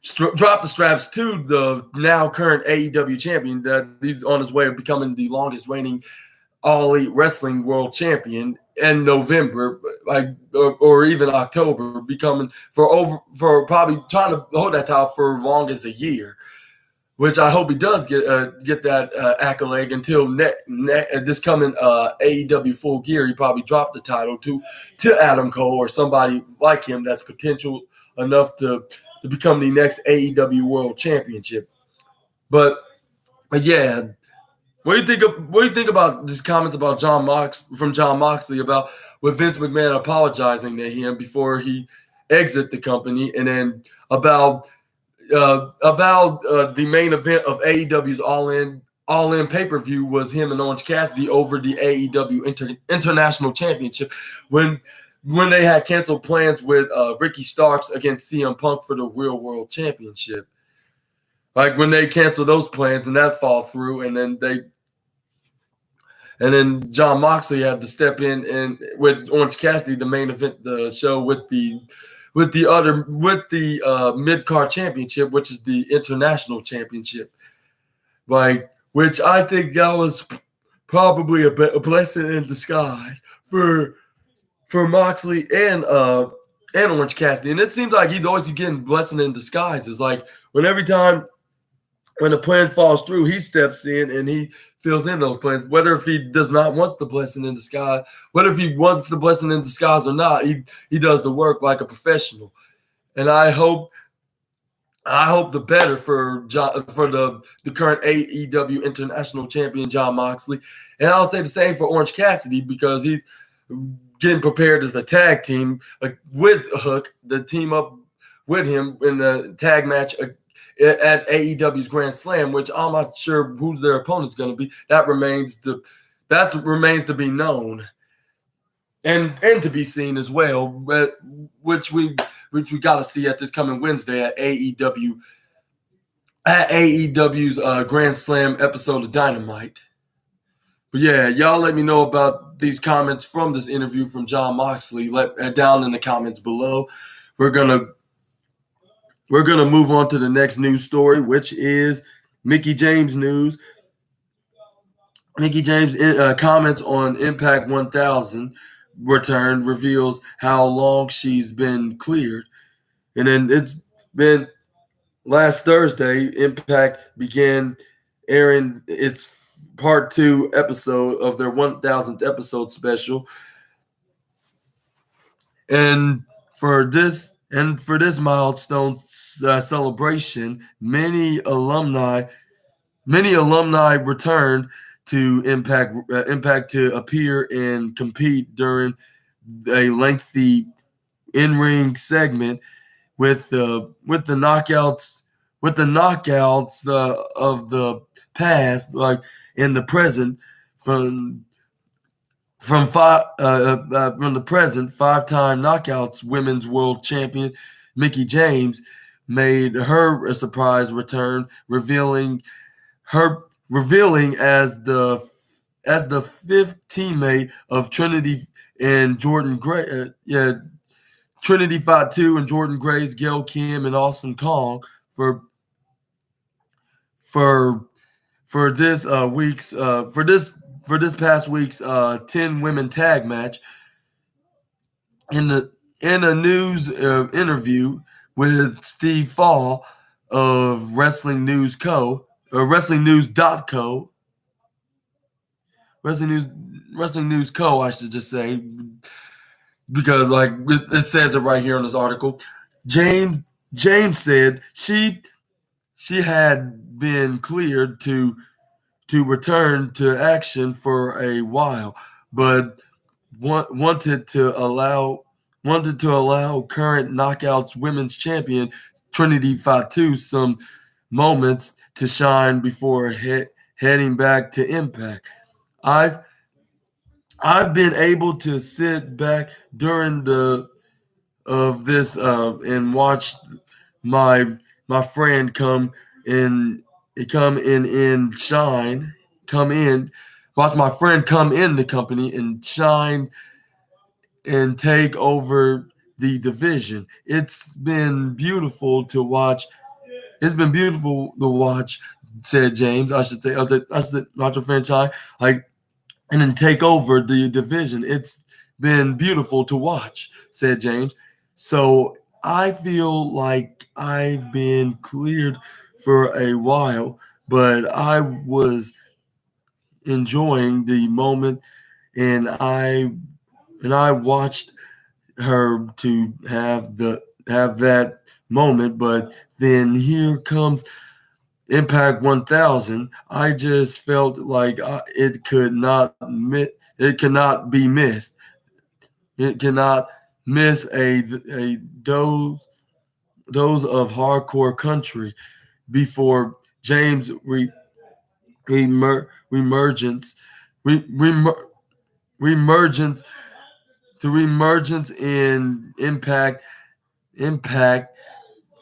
the now current AEW champion, that he's on his way of becoming the longest reigning All Elite Wrestling World Champion in November, or even October, becoming for probably trying to hold that title for as long as a year. Which I hope he does get that accolade until this coming AEW Full Gear. He probably dropped the title to Adam Cole or somebody like him that's potential enough to become the next AEW World Championship. But yeah, what do you think about these comments about John Moxley about with Vince McMahon apologizing to him before he exit the company, and then about the main event of AEW's All In pay-per-view was him and Orange Cassidy over the AEW International Championship when they had canceled plans with Ricky Starks against CM Punk for the Real World Championship. Like when they canceled those plans and that fall through, and then John Moxley had to step in and with Orange Cassidy, the main event, the show with the mid-card championship, which is the international championship, which I think that was probably a blessing in disguise for Moxley and Orange Cassidy. And it seems like he's always getting blessing in disguise. It's like when the plan falls through, he steps in and he fills in those plans. Whether if he does not want the blessing in disguise, whether if he wants the blessing in disguise or not, he does the work like a professional. And I hope the better for the current AEW International Champion John Moxley, and I'll say the same for Orange Cassidy because he's getting prepared as the tag team with Hook, the team up with him in the tag match at AEW's Grand Slam, which I'm not sure who their opponent's going to be. That remains to be known and to be seen as well, which we got to see at this coming Wednesday at AEW's Grand Slam episode of Dynamite. But yeah, y'all let me know about these comments from this interview from John Moxley. Down in the comments below. We're gonna move on to the next news story, which is Mickie James news. Mickie James comments on Impact 1000 return, reveals how long she's been cleared. And then it's been last Thursday, Impact began airing its part 2 episode of their 1000th episode special. And for this milestone celebration, many alumni returned to Impact to appear and compete during a lengthy in-ring segment with the knockouts of the past, like in the present, from the present, 5-time knockouts women's world champion Mickie James made her a surprise return, revealing as the 5th teammate of Trinity and Jordan Gray. Trinity Fatu and Jordan Grace, Gail Kim, and Awesome Kong for this past week's 10 women tag match. In a news interview with Steve Fall of Wrestling News Co. or Wrestling News Co. I should just say, because like it says it right here in this article. James said she had been cleared to return to action for a while, but wanted to allow current Knockouts Women's Champion Trinity Fatu some moments to shine before heading back to Impact. I've been able to sit back during this and watch my friend watch my friend come in the company and shine and take over the division. It's been beautiful to watch. Said James. I should say, watch a franchise. Like, and then take over the division. It's been beautiful to watch," said James. "So I feel like I've been cleared for a while, but I was enjoying the moment, and I watched her to have that moment. But then here comes Impact 1000. I just felt like it cannot be missed. It cannot miss a dose of hardcore country before James reemergence, re, remer, reemergence, the reemergence in Impact.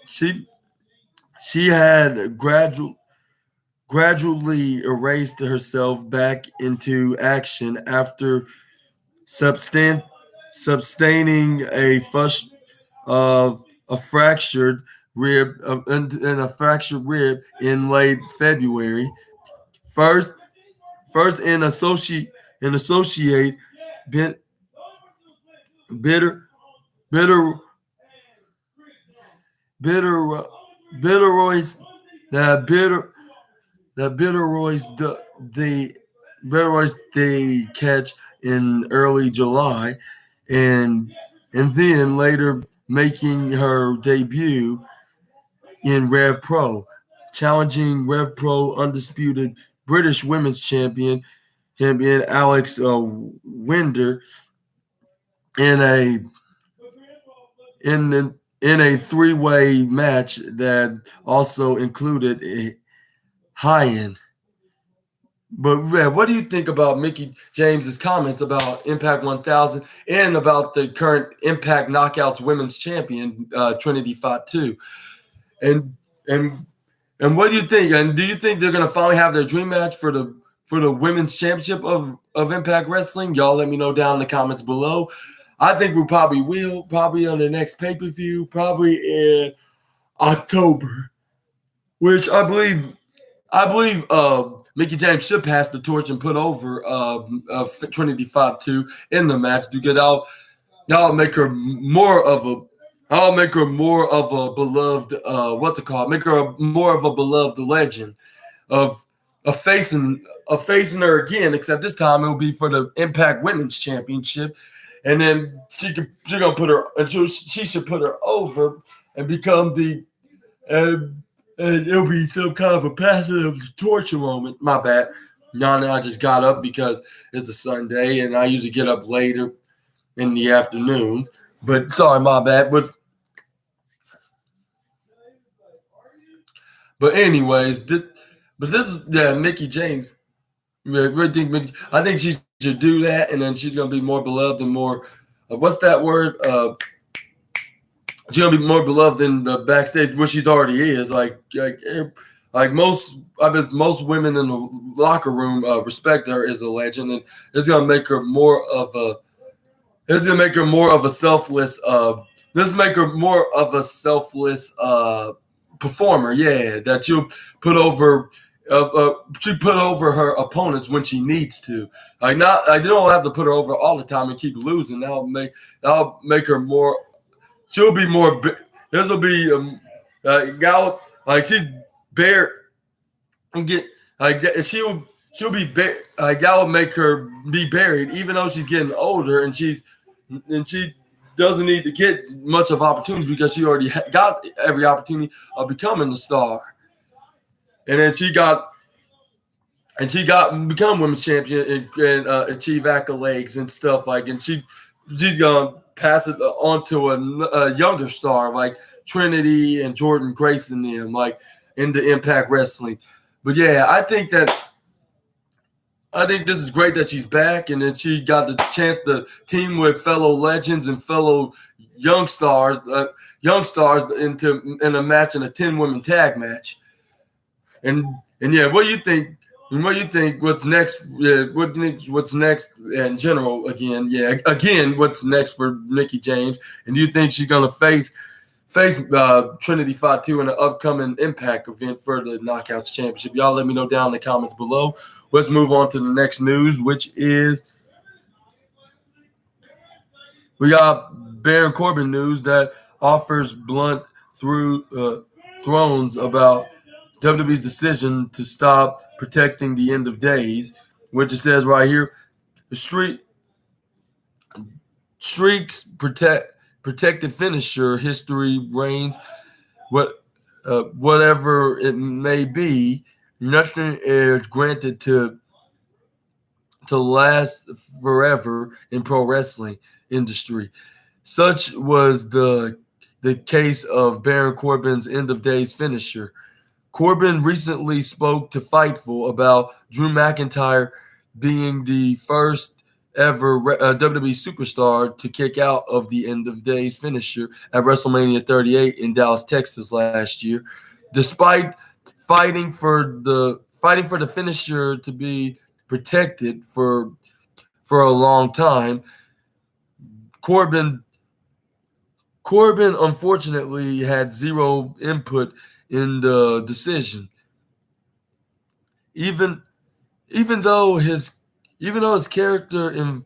She she had gradually erased herself back into action after substan- sustaining of a fractured rib and a fractured rib in late February. First, first in associate bit, bitter bitter bitter bitteroids that bitter that bitteroids they catch in early July, and then later making her debut in Rev Pro, challenging Rev Pro undisputed British Women's champion Alex Winder in a in a three-way match that also included a high-end. But Red, what do you think about Mickey James's comments about Impact 1000 and about the current Impact Knockouts Women's Champion Trinity Fatu? And and and what do you think? And do you think they're gonna finally have their dream match for the women's championship of Impact Wrestling? Y'all let me know down in the comments below. I think we probably will, probably on the next pay-per-view, probably in October, which I believe Mickey James should pass the torch and put over Trinity 5-2 in the match to get out. Y'all make her more of a I'll make her more of a beloved what's it called? Make her more of a beloved legend of facing her again, except this time it'll be for the Impact Women's Championship. And then she's gonna put her and she should put her over and become the and it'll be some kind of a passing of the torture moment. My bad. Now I just got up because it's a Sunday and I usually get up later in the afternoons. But sorry, my bad. But anyways, this is Mickey James. I think she should do that, and then she's gonna be more beloved and more. What's that word? She's gonna be more beloved than the backstage, which she already is. Like most, I bet most women in the locker room respect her as a legend, and it's gonna make her more of a. It's gonna make her more of a selfless. This make her more of a selfless performer. Yeah, that she'll put over. She put over her opponents when she needs to. Like not, I don't have to put her over all the time and keep losing. That'll make her more. She'll be more. This will be gal like she's bare and get like she'll be buried. Gal will make her be buried, even though she's getting older and she doesn't need to get much of opportunities because she already got every opportunity of becoming the star. And then she become women's champion and achieve accolades and stuff and she's gonna pass it on to a younger star like Trinity and Jordan Grace and them into Impact Wrestling. But yeah, I think this is great that she's back and then she got the chance to team with fellow legends and fellow young stars in a match in a 10-woman tag match. And yeah, what do you think? And what do you think? What's next? What's next in general? Again, what's next for Mickey James? And do you think she's gonna face face Trinity Fatu in an upcoming Impact event for the Knockouts Championship. Y'all let me know down in the comments below. Let's move on to the next news, which is we got Baron Corbin news that offers blunt thrones about WWE's decision to stop protecting the end of days, which it says right here, the streaks protected finisher history reigns. Whatever it may be, nothing is granted to last forever in pro wrestling industry. Such was the case of Baron Corbin's end of days finisher. Corbin recently spoke to Fightful about Drew McIntyre being the first ever WWE superstar to kick out of the end of days finisher at WrestleMania 38 in Dallas, Texas last year. Despite fighting for the finisher to be protected for a long time, Corbin unfortunately had zero input in the decision. Even though his character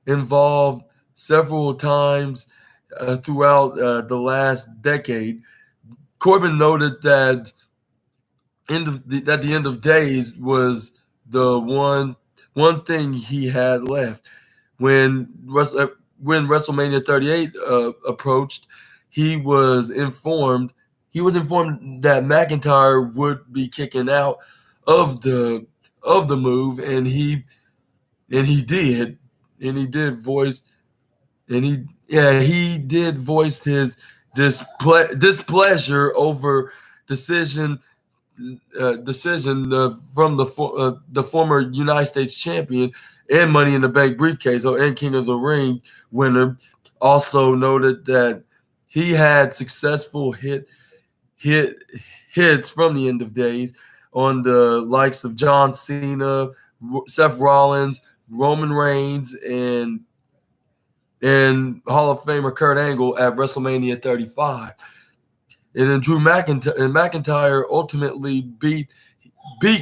involved several times throughout the last decade, Corbin noted that the end of days was the one thing he had left. When WrestleMania 38 approached, he was informed that McIntyre would be kicking out of the move, and he did voice his displeasure over decision from the former United States champion and Money in the Bank briefcase and King of the Ring winner. Also noted that he had successful hits from the end of days on the likes of John Cena, Seth Rollins, Roman Reigns, and Hall of Famer Kurt Angle at WrestleMania 35. And then McIntyre ultimately beat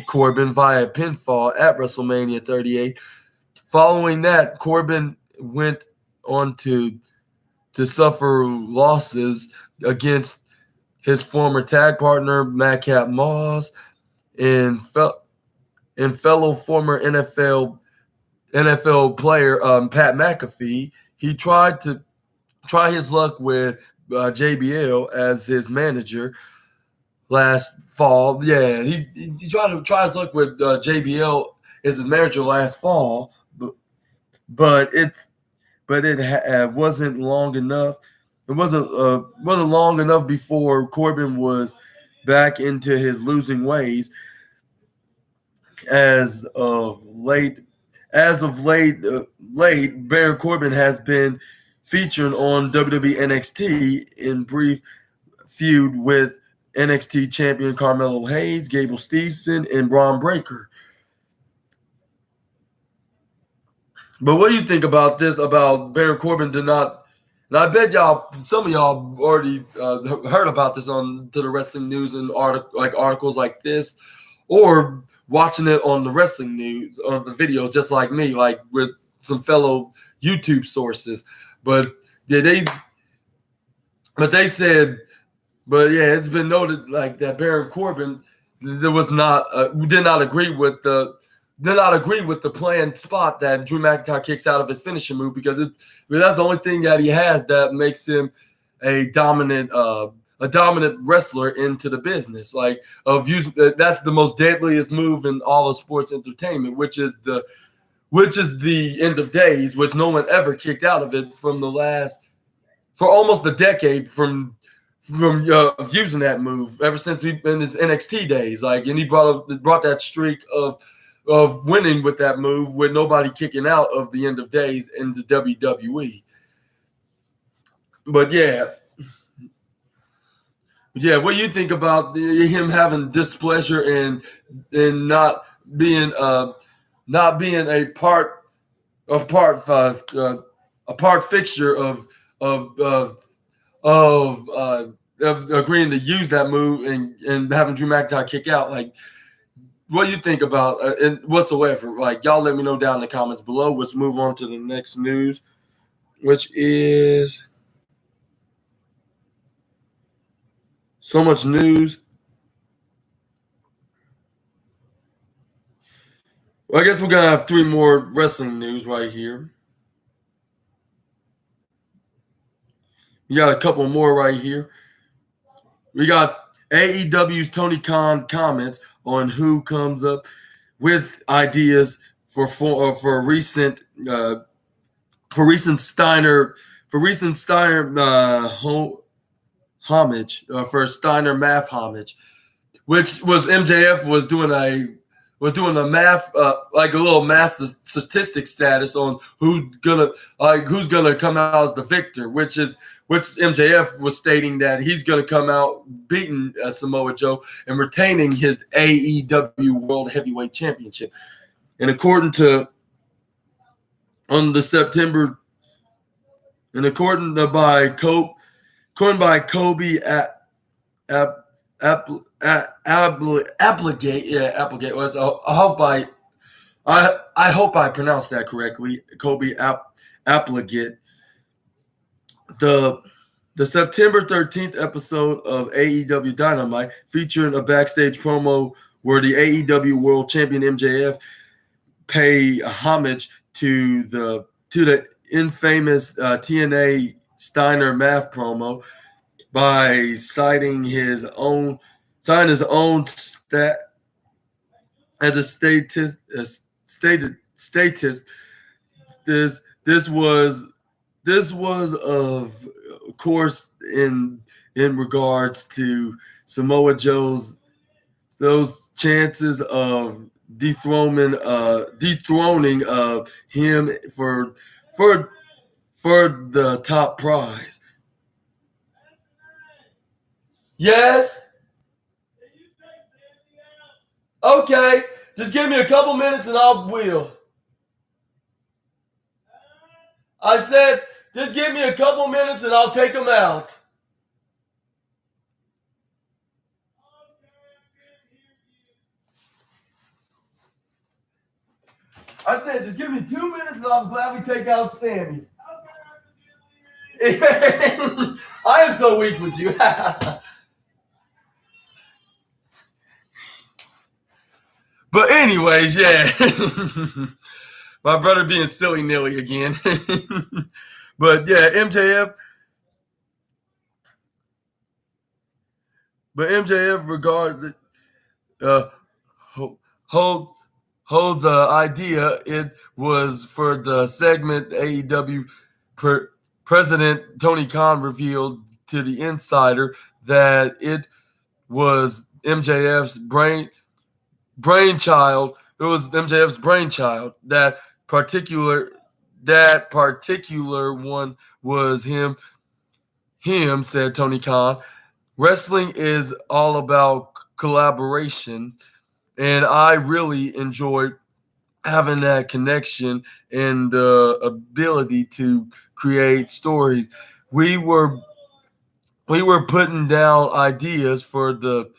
Corbin via pinfall at WrestleMania 38. Following that, Corbin went on to suffer losses against his former tag partner Madcap Moss and fellow former NFL player Pat McAfee. He tried his luck with JBL as his manager last fall. Yeah, he tried his luck with JBL as his manager last fall, but it wasn't long enough. It wasn't long enough before Corbin was back into his losing ways. As of late, Baron Corbin has been featured on WWE NXT in brief feud with NXT champion Carmelo Hayes, Gable Steveson, and Braun Breaker. But what do you think about this? About Baron Corbin did not, and I bet some of y'all already heard about this on to the wrestling news and articles like this, or watching it on the wrestling news on the videos, just like me, like with some fellow YouTube sources. But yeah, they said, but yeah, it's been noted like that Baron Corbin did not agree with the planned spot that Drew McIntyre kicks out of his finishing move, because that's the only thing that he has that makes him a dominant wrestler into the business. Like that's the most deadliest move in all of sports entertainment, which is the end of days, which no one ever kicked out of it for almost a decade from using that move ever since in his NXT days. Like, and he brought that streak of winning with that move with nobody kicking out of the end of days in the WWE. But yeah, what do you think about him having displeasure and not being a part fixture of of agreeing to use that move and having Drew McIntyre kick out. Like, what do you think about and whatsoever? Like, y'all let me know down in the comments below. Let's move on to the next news, which is so much news. Well, I guess we're gonna have 3 more wrestling news right here. We got a couple more right here. We got AEW's Tony Khan comments on who comes up with ideas for recent Steiner homage for Steiner math homage, which was MJF was doing a math like a little math statistic status on who's gonna come out as the victor, which MJF was stating that he's going to come out beating Samoa Joe and retaining his AEW World Heavyweight Championship. And according by Kobe Applegate. I hope I pronounced that correctly. Kobe Applegate. The September 13th episode of AEW Dynamite featuring a backstage promo where the AEW World Champion MJF pay homage to the infamous TNA Steiner math promo by citing his own stat as a statist. This was of course in regards to Samoa Joe's those chances of dethroning him for the top prize. Yes. Okay. Just give me a couple minutes and I will. I said, just give me a couple minutes and I'll take them out. I said, just give me 2 minutes and I'll gladly take out Sammy. I am so weak with you. But anyways, yeah. My brother being silly nilly again. But yeah, MJF regarded holds an idea. It was for the segment AEW President Tony Khan revealed to the Insider that it was MJF's brainchild. It was MJF's brainchild. That particular one was him, said Tony Khan. Wrestling is all about collaboration, and I really enjoyed having that connection and the ability to create stories. We were putting down ideas for the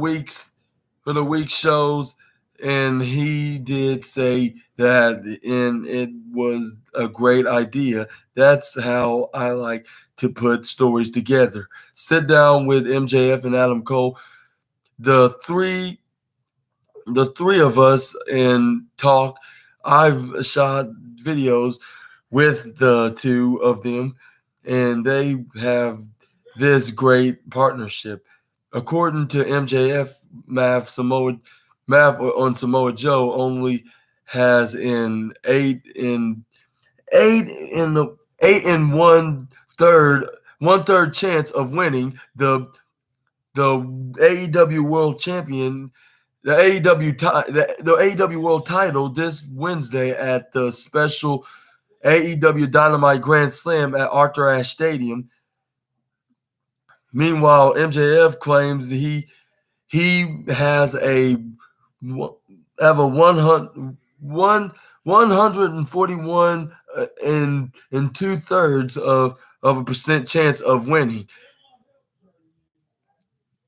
week shows, and he did say that, and it was a great idea. That's how I like to put stories together. Sit down with MJF and Adam Cole, the three of us, and talk. I've shot videos with the two of them, and they have this great partnership. According to MJF, math on Samoa Joe only has an 8 1/3 chance of winning the AEW World Champion, the AEW World Title this Wednesday at the special AEW Dynamite Grand Slam at Arthur Ashe Stadium. Meanwhile, MJF claims he has a 141 and 2/3 chance of winning,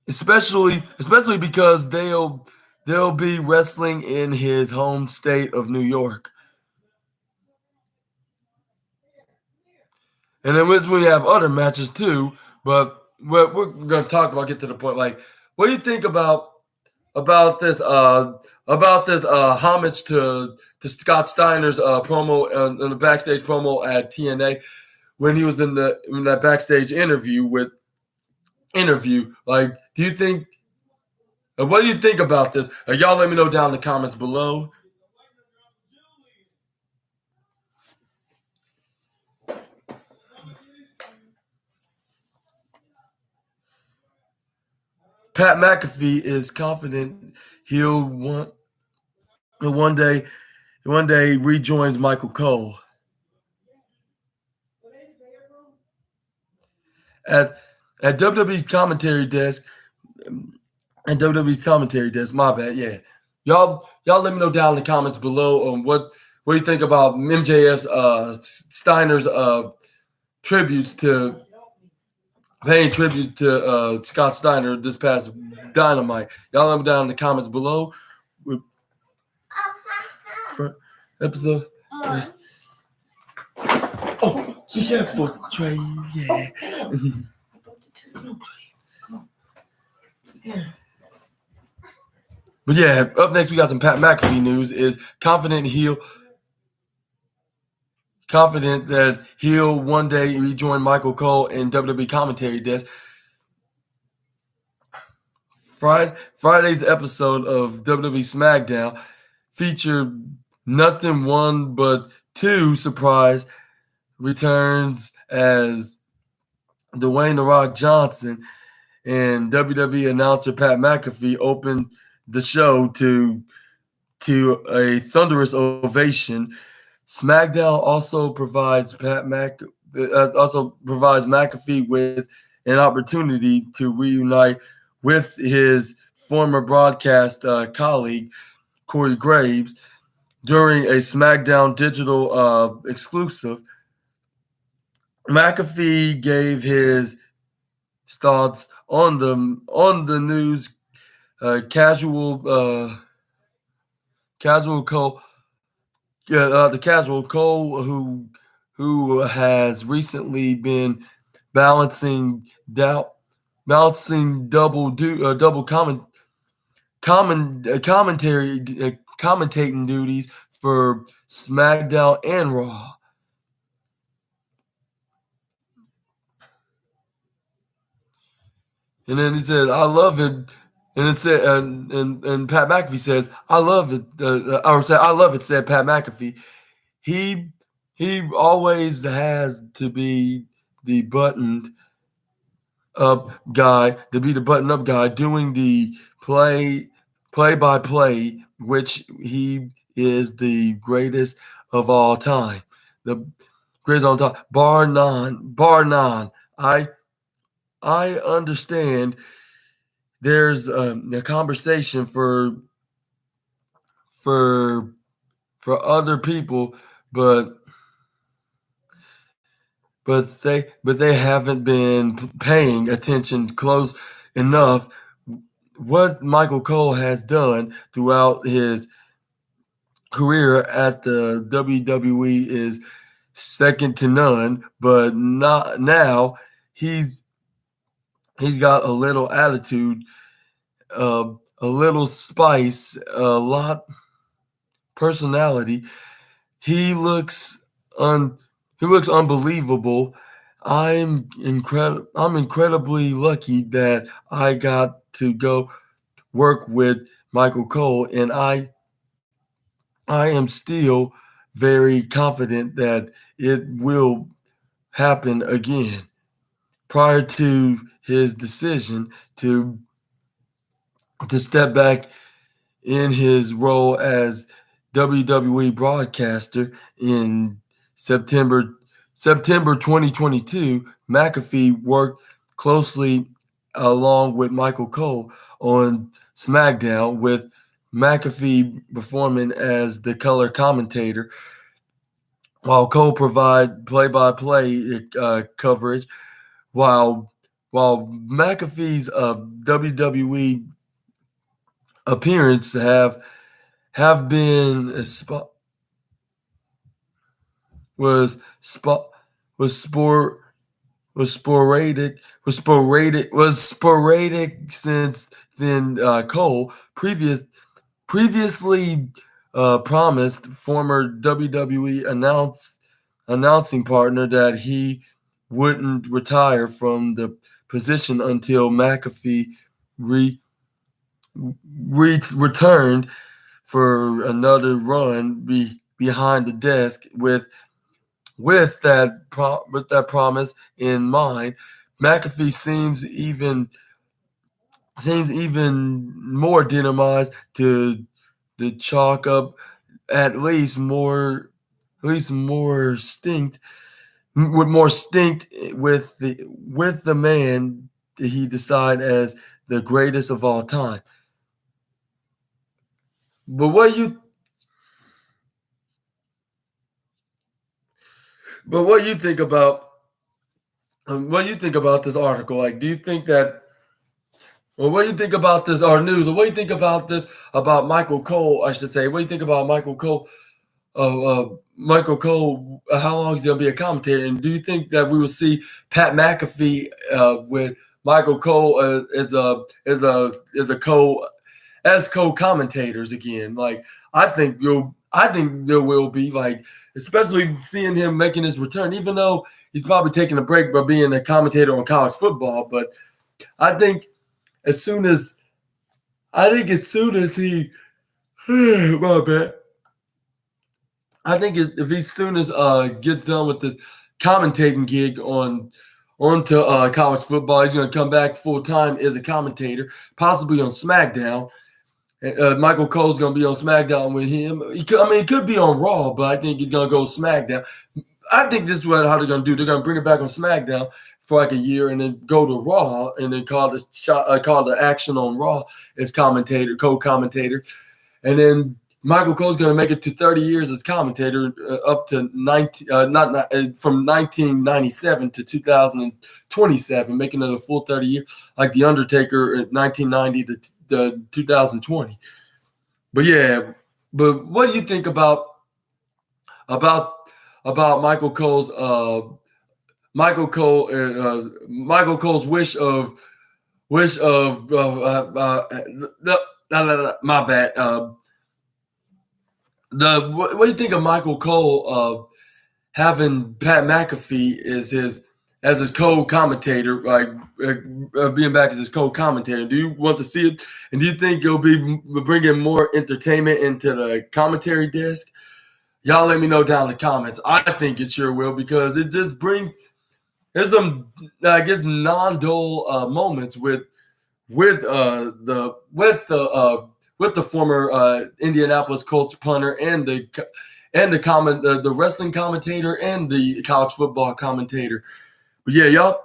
especially because they'll be wrestling in his home state of New York. And then we have other matches too, but we're going to talk about, get to the point. Like, what do you think about this homage to Scott Steiner's promo in the backstage promo at TNA when he was in that backstage interview? Like, do you think? What do you think about this? Y'all let me know down in the comments below. Pat McAfee is confident he'll one day rejoins Michael Cole. At WWE's commentary desk, my bad, yeah. Y'all let me know down in the comments below on what do you think about MJF's Steiner's paying tribute to Scott Steiner this past Dynamite. Y'all let me down in the comments below. For episode. Oh, be careful, Trey. Yeah. But yeah, up next we got some Pat McAfee news. Is confident that he'll one day rejoin Michael Cole in WWE commentary desk. Friday's episode of WWE SmackDown featured nothing one but two surprise returns as Dwayne "The Rock" Johnson and WWE announcer Pat McAfee opened the show to a thunderous ovation. SmackDown also provides McAfee with an opportunity to reunite with his former broadcast colleague Corey Graves during a SmackDown digital exclusive. McAfee gave his thoughts on the news. Casual Cole, the casual Cole who has recently been balancing double commentating duties for SmackDown and Raw. And then he said, "I love it." And it said, and Pat McAfee says, "I love it." Or said, "I love it," said Pat McAfee. He always has to be the buttoned up guy, doing the play by play, which he is the greatest of all time. The greatest on top, bar none. I understand there's a conversation for other people, but they haven't been paying attention close enough. What Michael Cole has done throughout his career at the WWE is second to none, but not now. He's got a little attitude, a little spice, a lot personality. He looks unbelievable. I'm incredibly lucky that I got to go work with Michael Cole, and I am still very confident that it will happen again. Prior to his decision to step back in his role as WWE broadcaster in September 2022, McAfee worked closely along with Michael Cole on SmackDown, with McAfee performing as the color commentator while Cole provide play-by-play coverage, while McAfee's WWE appearance have been was spot was sport was sporadic since then. Cole previously promised former WWE announcing partner that he wouldn't retire from the position until McAfee returned for another run behind the desk with that promise in mind. McAfee seems even more dynamized to chalk up at least more stinct with the man he decided as the greatest of all time. But what you think about this article? Like, do you think that? Well, what do you think about this, our news? Or what do you think about this, about Michael Cole, I should say? What do you think about Michael Cole? How long is he going to be a commentator? And do you think that we will see Pat McAfee with Michael Cole as co-commentators again? Like, I think there will be, like, especially seeing him making his return, even though he's probably taking a break by being a commentator on college football. But I think as soon as he my bad. I think if he soon as gets done with this commentating gig onto college football, he's going to come back full time as a commentator, possibly on SmackDown. Michael Cole's going to be on SmackDown with him. He could be on Raw, but I think he's going to go SmackDown. I think this is how they're going to do. They're going to bring it back on SmackDown for like a year, and then go to Raw, and then call the action on Raw as co-commentator, and then Michael Cole's going to make it to 30 years as commentator, up to from 1997 to 2027, making it a full 30 years, like The Undertaker in 1990 to 2020. But yeah, but what do you think about Michael Cole's wish of my bad. What do you think of Michael Cole having Pat McAfee as his co-commentator, like being back as his co-commentator? Do you want to see it? And do you think it'll be bringing more entertainment into the commentary desk? Y'all let me know down in the comments. I think it sure will, because it just there's some, I guess, non-dull moments with the former Indianapolis Colts punter and the wrestling commentator and the college football commentator. But yeah, y'all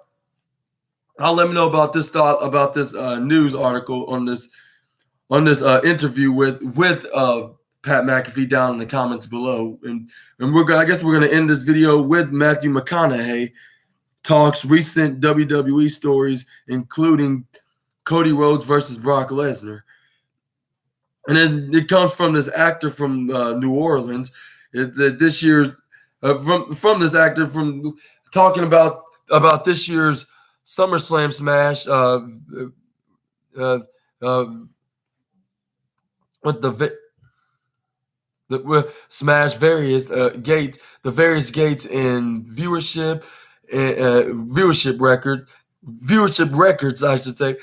let me know about this thought about this news article on this interview with Pat McAfee down in the comments below. And I guess we're gonna end this video with Matthew McConaughey talks recent WWE stories, including Cody Rhodes versus Brock Lesnar. And then it comes from this actor from New Orleans. This year, from this actor from talking about this year's SummerSlam Smash with the Smash various gates, the various gates in viewership records, I should say,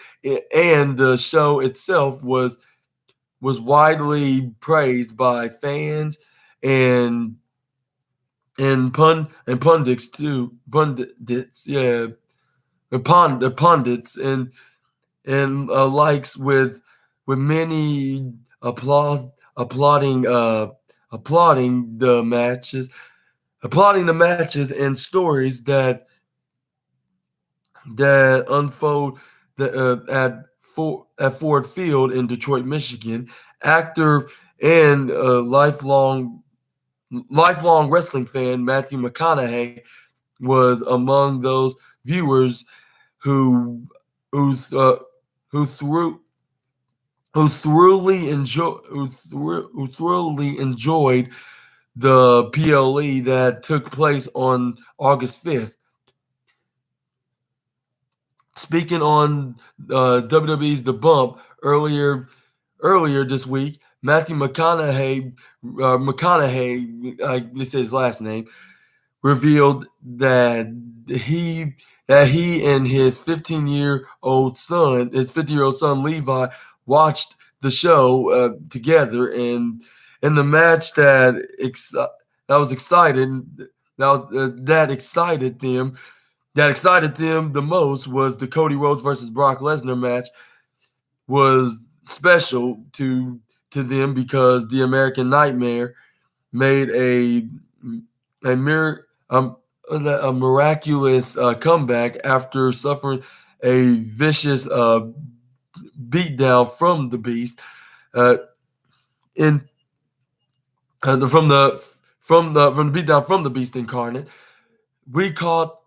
and the show itself was widely praised by fans and pundits too. Pundits and likes, with many applauding the matches and stories that unfold at Ford Field in Detroit, Michigan. Actor and lifelong lifelong wrestling fan Matthew McConaughey was among those viewers who who uh, who threw who thoroughly enjoyed the PLE that took place on August 5th. Speaking on WWE's The Bump earlier this week, Matthew McConaughey, this is his last name, revealed that he and his 15-year-old son, Levi, watched the show together, and in the match that excited them the most was the Cody Rhodes versus Brock Lesnar match. Was special to them because the American Nightmare made a miraculous comeback after suffering a vicious beatdown from the Beast from the beatdown from the Beast incarnate. We caught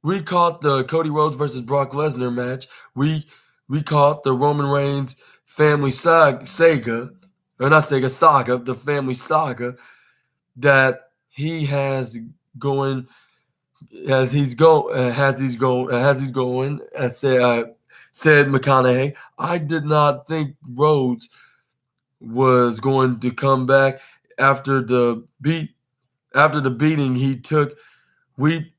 the Cody Rhodes versus Brock Lesnar match. We caught the Roman Reigns family saga, the family saga that he has going. Said McConaughey. I did not think Rhodes was going to come back after the beating he took. We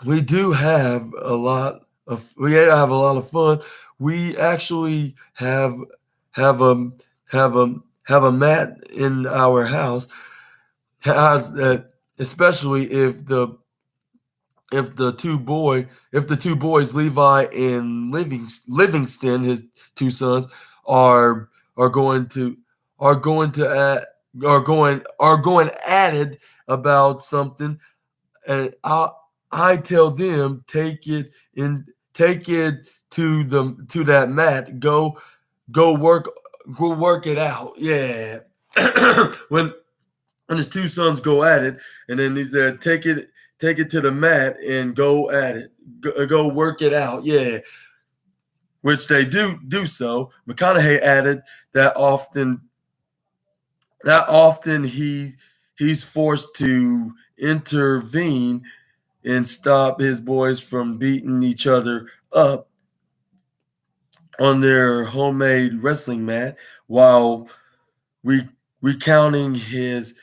have a lot of fun. We actually have a mat in our house, especially if the two boys, Levi and Livingston, his two sons, are going at it about something, and I tell them take it to that mat, go work it out. Yeah. when his two sons go at it, and then he said take it to the mat and go at it, go work it out. Yeah. Which they do so. McConaughey added that often he's forced to intervene and stop his boys from beating each other up on their homemade wrestling mat, while recounting his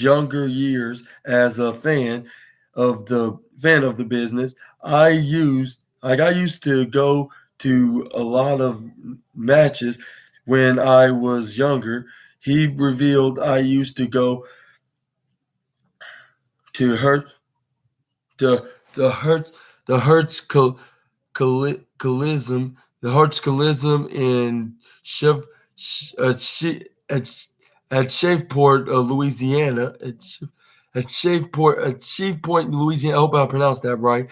younger years as a fan of the business. I used to go to a lot of matches when I was younger. He revealed I used to go to the Hertz Coliseum in at Shreveport, Louisiana. At Shreveport, Louisiana. I hope I pronounced that right.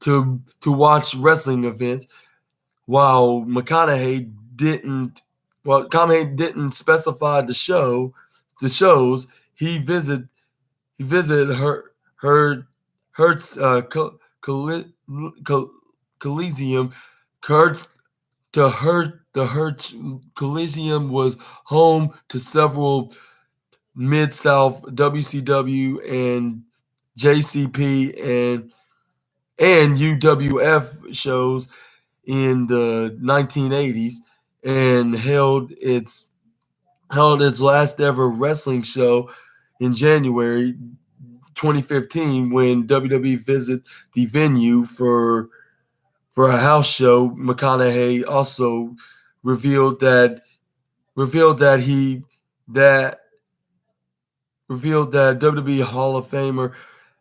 To watch wrestling events, while McConaughey didn't specify the shows. He visited Hertz Coliseum. The Hertz Coliseum was home to several Mid-South WCW and JCP and UWF shows in the 1980s, and held its last ever wrestling show in January 2015 when WWE visited the venue for a house show. McConaughey also revealed that WWE Hall of Famer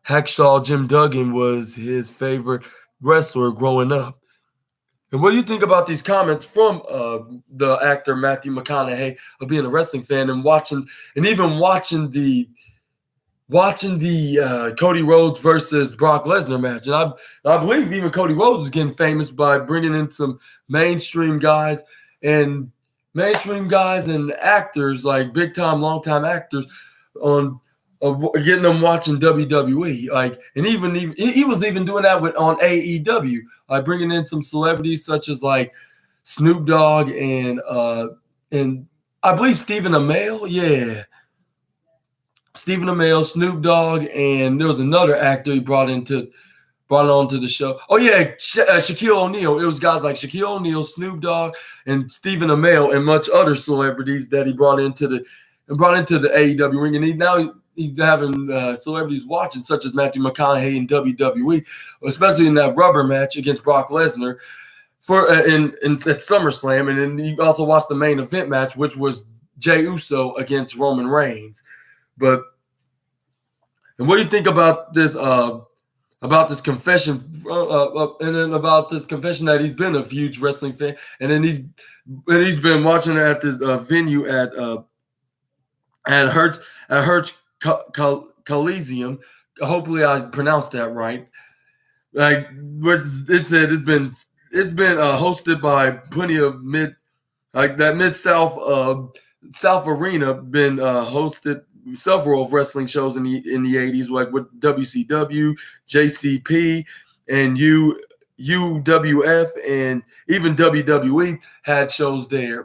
Hacksaw Jim Duggan was his favorite wrestler growing up. And what do you think about these comments from the actor Matthew McConaughey of being a wrestling fan and watching the Cody Rhodes versus Brock Lesnar match? And I believe even Cody Rhodes is getting famous by bringing in some mainstream guys and mainstream guys and actors, like big time, long time actors, on getting them watching WWE. Like, and even he was even doing that on AEW, like bringing in some celebrities such as like Snoop Dogg and I believe Stephen Amell. Yeah, Stephen Amell, Snoop Dogg, and there was another actor he brought on to the show. Oh yeah, Shaquille O'Neal. It was guys like Shaquille O'Neal, Snoop Dogg, and Stephen Amell, and much other celebrities that he brought into the AEW ring. And he's having celebrities watching, such as Matthew McConaughey in WWE, especially in that rubber match against Brock Lesnar at SummerSlam. And then you also watched the main event match, which was Jey Uso against Roman Reigns. And what do you think about this? About this confession, and then about this confession that he's been a huge wrestling fan, and then he's been watching at this venue at Hertz Coliseum. Hopefully, I pronounced that right. Like it said, it's been hosted by plenty of Mid-South Arena. Been hosted several of wrestling shows in the 80s, like with WCW, JCP, and UWF, and even WWE had shows there.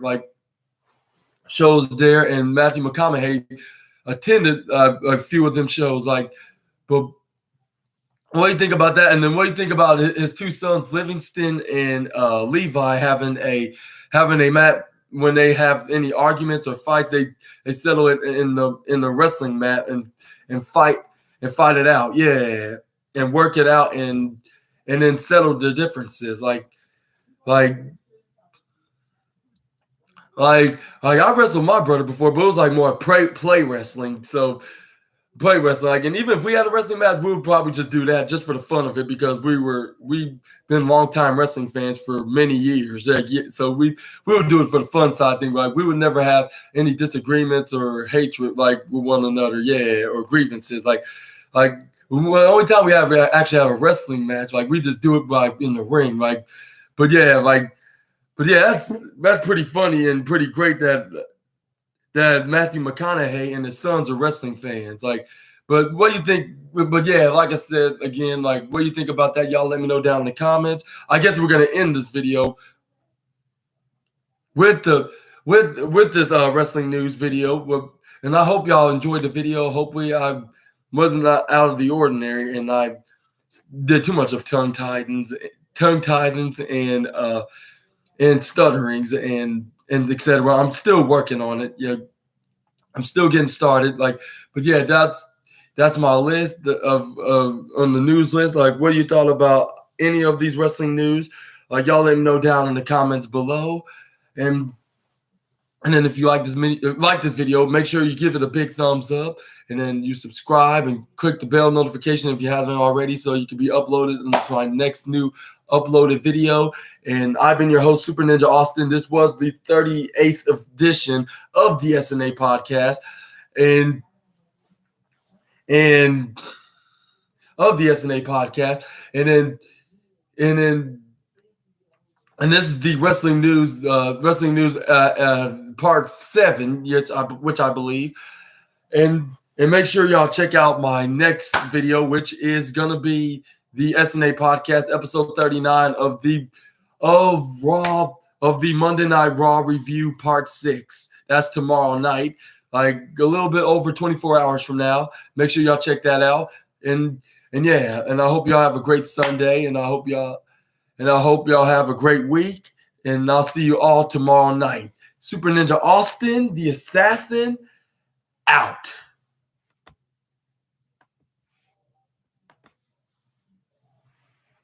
And Matthew McConaughey attended a few of them shows. But what do you think about that? And then what do you think about his two sons, Livingston and Levi, having a match? When they have any arguments or fights, they settle it in the wrestling mat and fight it out, yeah, and work it out and then settle the differences. Like I wrestled my brother before, but it was like more play wrestling. So play wrestling, and even if we had a wrestling match, we would probably just do that just for the fun of it, because we've been longtime wrestling fans for many years. So we would do it for the fun side thing. Like, we would never have any disagreements or hatred with one another, yeah, or grievances. Like the only time we actually have a wrestling match, we just do it in the ring. But yeah, that's pretty funny and pretty great that Matthew McConaughey and his sons are wrestling fans. But what do you think? But yeah, like I said again, what do you think about that? Y'all let me know down in the comments. I guess we're gonna end this video with this wrestling news video. And I hope y'all enjoyed the video. Hopefully, I wasn't out of the ordinary, and I did too much of tongue tidings and stutterings and etc. I'm still working on it. Yeah, I'm still getting started. But yeah, that's my list of on the news list. What you thought about any of these wrestling news? Y'all let me know down in the comments below. And then if you like this video, make sure you give it a big thumbs up, and then you subscribe and click the bell notification if you haven't already, so you can be uploaded into my next new uploaded video. And I've been your host, Super Ninja Austin. This was the 38th edition of the SNA podcast, and of the SNA podcast, and this is the wrestling news part 7, yes, which I believe. And make sure y'all check out my next video, which is gonna be the SNA podcast, episode 39 of the Monday Night Raw review part 6. That's tomorrow night, a little bit over 24 hours from now. Make sure y'all check that out. And yeah, and I hope y'all have a great Sunday, and I hope y'all have a great week, and I'll see you all tomorrow night. Super Ninja Austin, the Assassin, out.